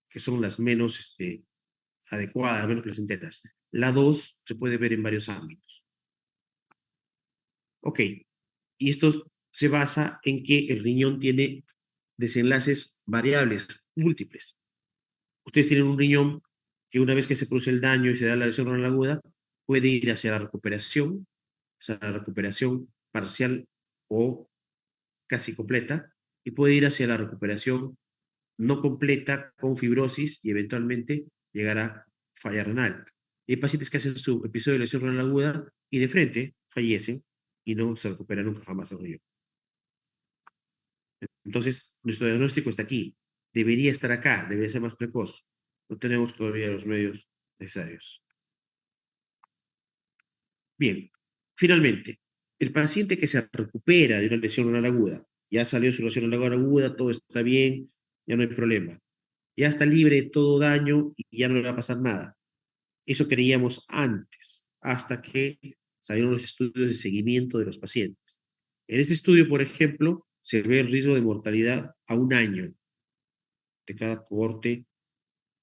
que son las menos adecuadas, menos placenteras. La 2 se puede ver en varios ámbitos. Ok, y esto se basa en que el riñón tiene desenlaces variables, múltiples. Ustedes tienen un riñón que una vez que se produce el daño y se da la lesión renal aguda, puede ir hacia la recuperación parcial o casi completa, y puede ir hacia la recuperación no completa con fibrosis y eventualmente llegar a falla renal. Y hay pacientes que hacen su episodio de lesión renal aguda y de frente fallecen y no se recupera nunca jamás el riñón. Entonces, nuestro diagnóstico está aquí. Debería estar acá, debería ser más precoz. No tenemos todavía los medios necesarios. Bien, finalmente, el paciente que se recupera de una lesión renal aguda ya salió su lesión renal aguda, todo está bien, ya no hay problema. Ya está libre de todo daño y ya no le va a pasar nada. Eso creíamos antes, hasta que salieron los estudios de seguimiento de los pacientes. En este estudio, por ejemplo, se ve el riesgo de mortalidad a un año de cada cohorte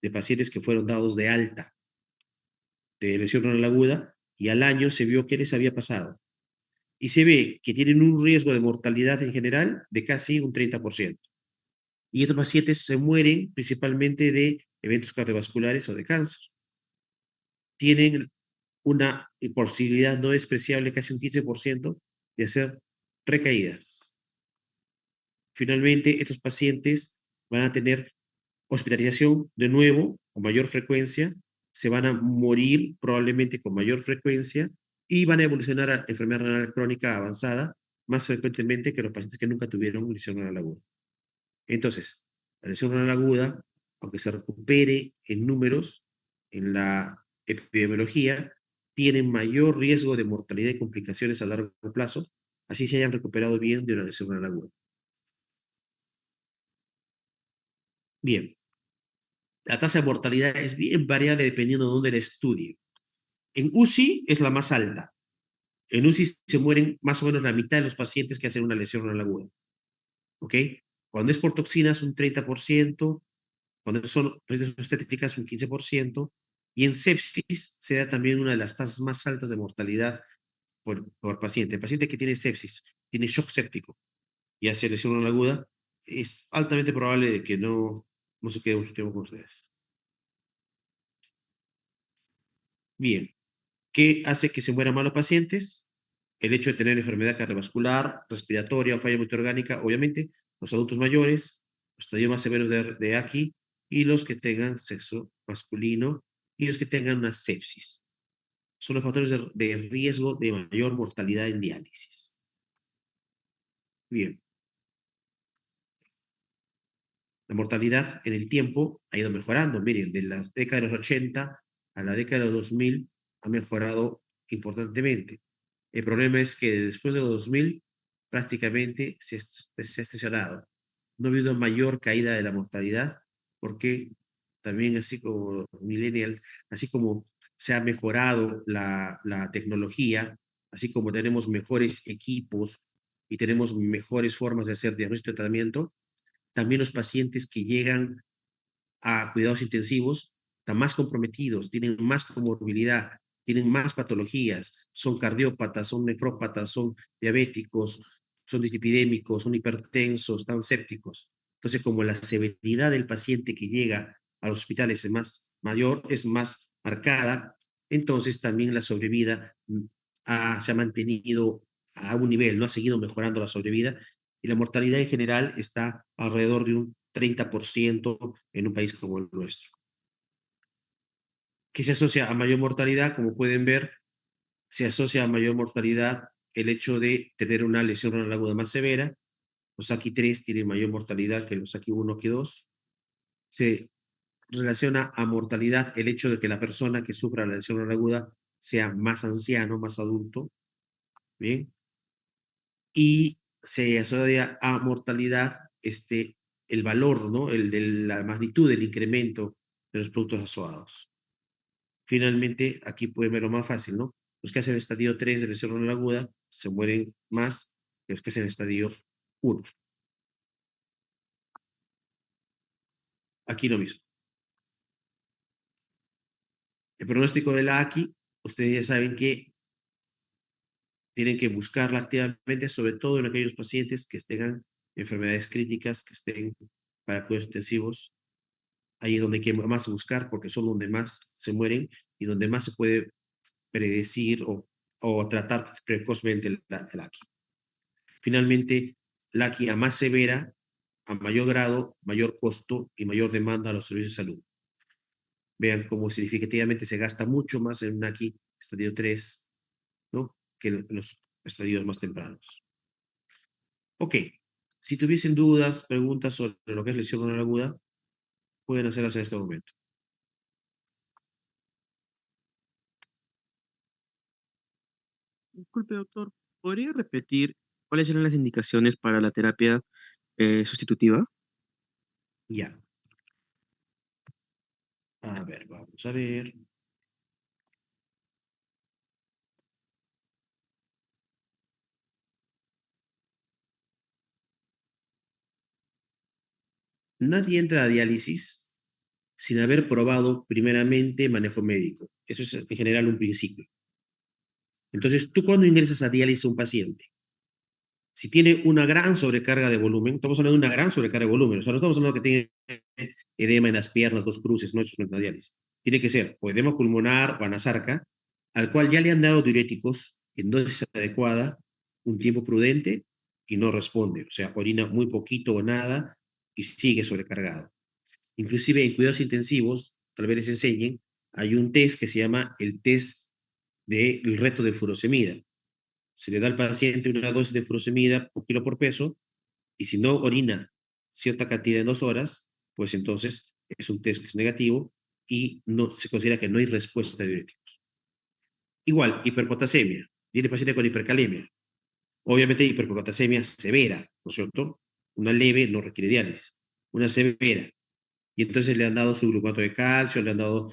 de pacientes que fueron dados de alta de lesión renal aguda y al año se vio qué les había pasado. Y se ve que tienen un riesgo de mortalidad en general de casi un 30%. Y estos pacientes se mueren principalmente de eventos cardiovasculares o de cáncer. Tienen una posibilidad no despreciable, casi un 15%, de hacer recaídas. Finalmente, estos pacientes van a tener hospitalización de nuevo con mayor frecuencia, se van a morir probablemente con mayor frecuencia y van a evolucionar a enfermedad renal crónica avanzada más frecuentemente que los pacientes que nunca tuvieron lesión renal aguda. Entonces, la lesión renal aguda, aunque se recupere en números, en la epidemiología, tiene mayor riesgo de mortalidad y complicaciones a largo plazo, así se hayan recuperado bien de una lesión renal aguda. Bien, la tasa de mortalidad es bien variable dependiendo de dónde la estudie. En UCI es la más alta. En UCI se mueren más o menos la mitad de los pacientes que hacen una lesión renal aguda. ¿Ok? Cuando es por toxinas, un 30%, cuando son obstétricas, un 15%, y en sepsis se da también una de las tasas más altas de mortalidad por paciente. El paciente que tiene sepsis, tiene shock séptico y hace lesión renal aguda, es altamente probable de que no se quede mucho tiempo con ustedes. Bien, ¿qué hace que se mueran más los pacientes? El hecho de tener enfermedad cardiovascular, respiratoria o falla multiorgánica, obviamente, los adultos mayores, los estadios más severos de aquí, y los que tengan sexo masculino y los que tengan una sepsis. Son los factores de riesgo de mayor mortalidad en diálisis. Bien, la mortalidad en el tiempo ha ido mejorando. Miren, de la década de los 80 a la década de los 2000 ha mejorado importantemente. El problema es que después de los 2000 prácticamente se ha estacionado. No ha habido mayor caída de la mortalidad porque también así como millennials, así como se ha mejorado la tecnología, así como tenemos mejores equipos y tenemos mejores formas de hacer diagnóstico y tratamiento, también los pacientes que llegan a cuidados intensivos están más comprometidos, tienen más comorbilidad, tienen más patologías, son cardiópatas, son nefrópatas, son diabéticos, son dislipidémicos, son hipertensos, están sépticos. Entonces, como la severidad del paciente que llega a los hospitales es más mayor, es más marcada, entonces también la sobrevida se ha mantenido a un nivel, no ha seguido mejorando la sobrevida y la mortalidad en general está alrededor de un 30% en un país como el nuestro. ¿Qué se asocia a mayor mortalidad? Como pueden ver, se asocia a mayor mortalidad el hecho de tener una lesión renal aguda más severa. Los AQI 3 tienen mayor mortalidad que los AQI 1, AQI 2. Se relaciona a mortalidad el hecho de que la persona que sufra la lesión renal aguda sea más anciano, más adulto. Bien. Y se asocia a mortalidad el valor, ¿no? El de la magnitud del incremento de los productos azoados. Finalmente, aquí pueden verlo más fácil, ¿no? Los que hacen el estadio 3 de lesión renal aguda se mueren más que los que hacen el estadio 1. Aquí lo mismo. El pronóstico de la AQI, ustedes ya saben que tienen que buscarla activamente, sobre todo en aquellos pacientes que tengan enfermedades críticas, que estén para cuidados intensivos. Ahí es donde hay que más buscar porque son donde más se mueren y donde más se puede predecir o tratar precozmente el AQI. Finalmente, la AQI a más severa, a mayor grado, mayor costo y mayor demanda a los servicios de salud. Vean cómo significativamente se gasta mucho más en un AQI estadio 3, ¿no? Que en los estadios más tempranos. Ok, si tuviesen dudas, preguntas sobre lo que es lesión renal aguda, pueden hacerlas en este momento. Disculpe, doctor, ¿podría repetir ¿Cuáles eran las indicaciones para la terapia sustitutiva? Ya, a ver, vamos a ver. Nadie entra a diálisis sin haber probado primeramente manejo médico. Eso es en general un principio. Entonces, tú cuando ingresas a diálisis a un paciente, si tiene una gran sobrecarga de volumen, estamos hablando de una gran sobrecarga de volumen, o sea, no estamos hablando que tiene edema en las piernas, dos cruces, no, eso no es una diálisis. Tiene que ser o edema pulmonar o anasarca, al cual ya le han dado diuréticos en dosis adecuada, un tiempo prudente y no responde, o sea, orina muy poquito o nada y sigue sobrecargado. Inclusive en cuidados intensivos, tal vez les enseñen, hay un test que se llama el test del reto de furosemida. Se le da al paciente una dosis de furosemida por kilo por peso y si no orina cierta cantidad en 2 horas, pues entonces es un test que es negativo y no, se considera que no hay respuesta de diuréticos. Igual, hiperpotasemia. Viene paciente con hipercalemia. Obviamente hiperpotasemia severa, ¿no es cierto? Una leve no requiere diálisis. Una severa. Y entonces le han dado su gluconato de calcio, le han dado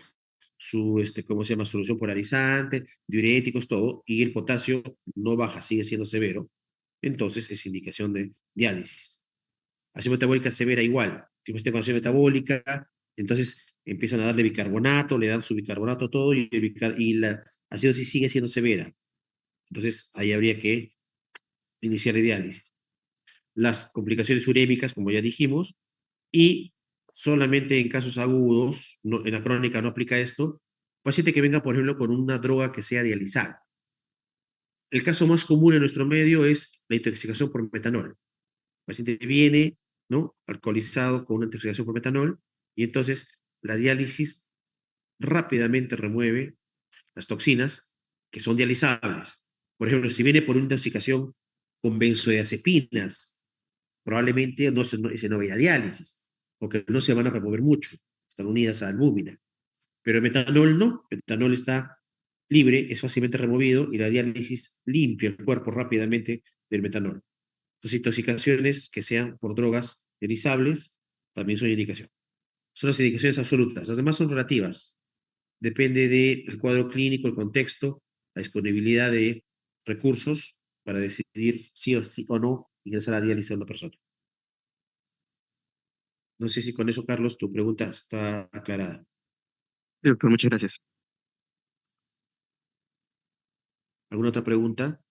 su, ¿cómo se llama? Solución polarizante, diuréticos, todo, y el potasio no baja, sigue siendo severo, entonces es indicación de diálisis. Acción metabólica severa igual, tipo con acción metabólica, entonces empiezan a darle bicarbonato, le dan su bicarbonato todo, y la acidosis sigue siendo severa. Entonces ahí habría que iniciar diálisis. Las complicaciones urémicas, como ya dijimos, y solamente en casos agudos, no, en la crónica no aplica esto, paciente que venga, por ejemplo, con una droga que sea dializada. El caso más común en nuestro medio es la intoxicación por metanol. El paciente viene, ¿no? Alcoholizado con una intoxicación por metanol y entonces la diálisis rápidamente remueve las toxinas que son dializables. Por ejemplo, si viene por una intoxicación con benzodiazepinas, probablemente ese no vaya a diálisis, porque no se van a remover mucho, están unidas a albúmina. Pero el metanol no, el metanol está libre, es fácilmente removido y la diálisis limpia el cuerpo rápidamente del metanol. Entonces, intoxicaciones que sean por drogas dializables también son indicación. Son las indicaciones absolutas, las demás son relativas. Depende del cuadro clínico, el contexto, la disponibilidad de recursos para decidir sí o no ingresar a diálisis a una persona. No sé si con eso, Carlos, tu pregunta está aclarada. Doctor, muchas gracias. ¿Alguna otra pregunta?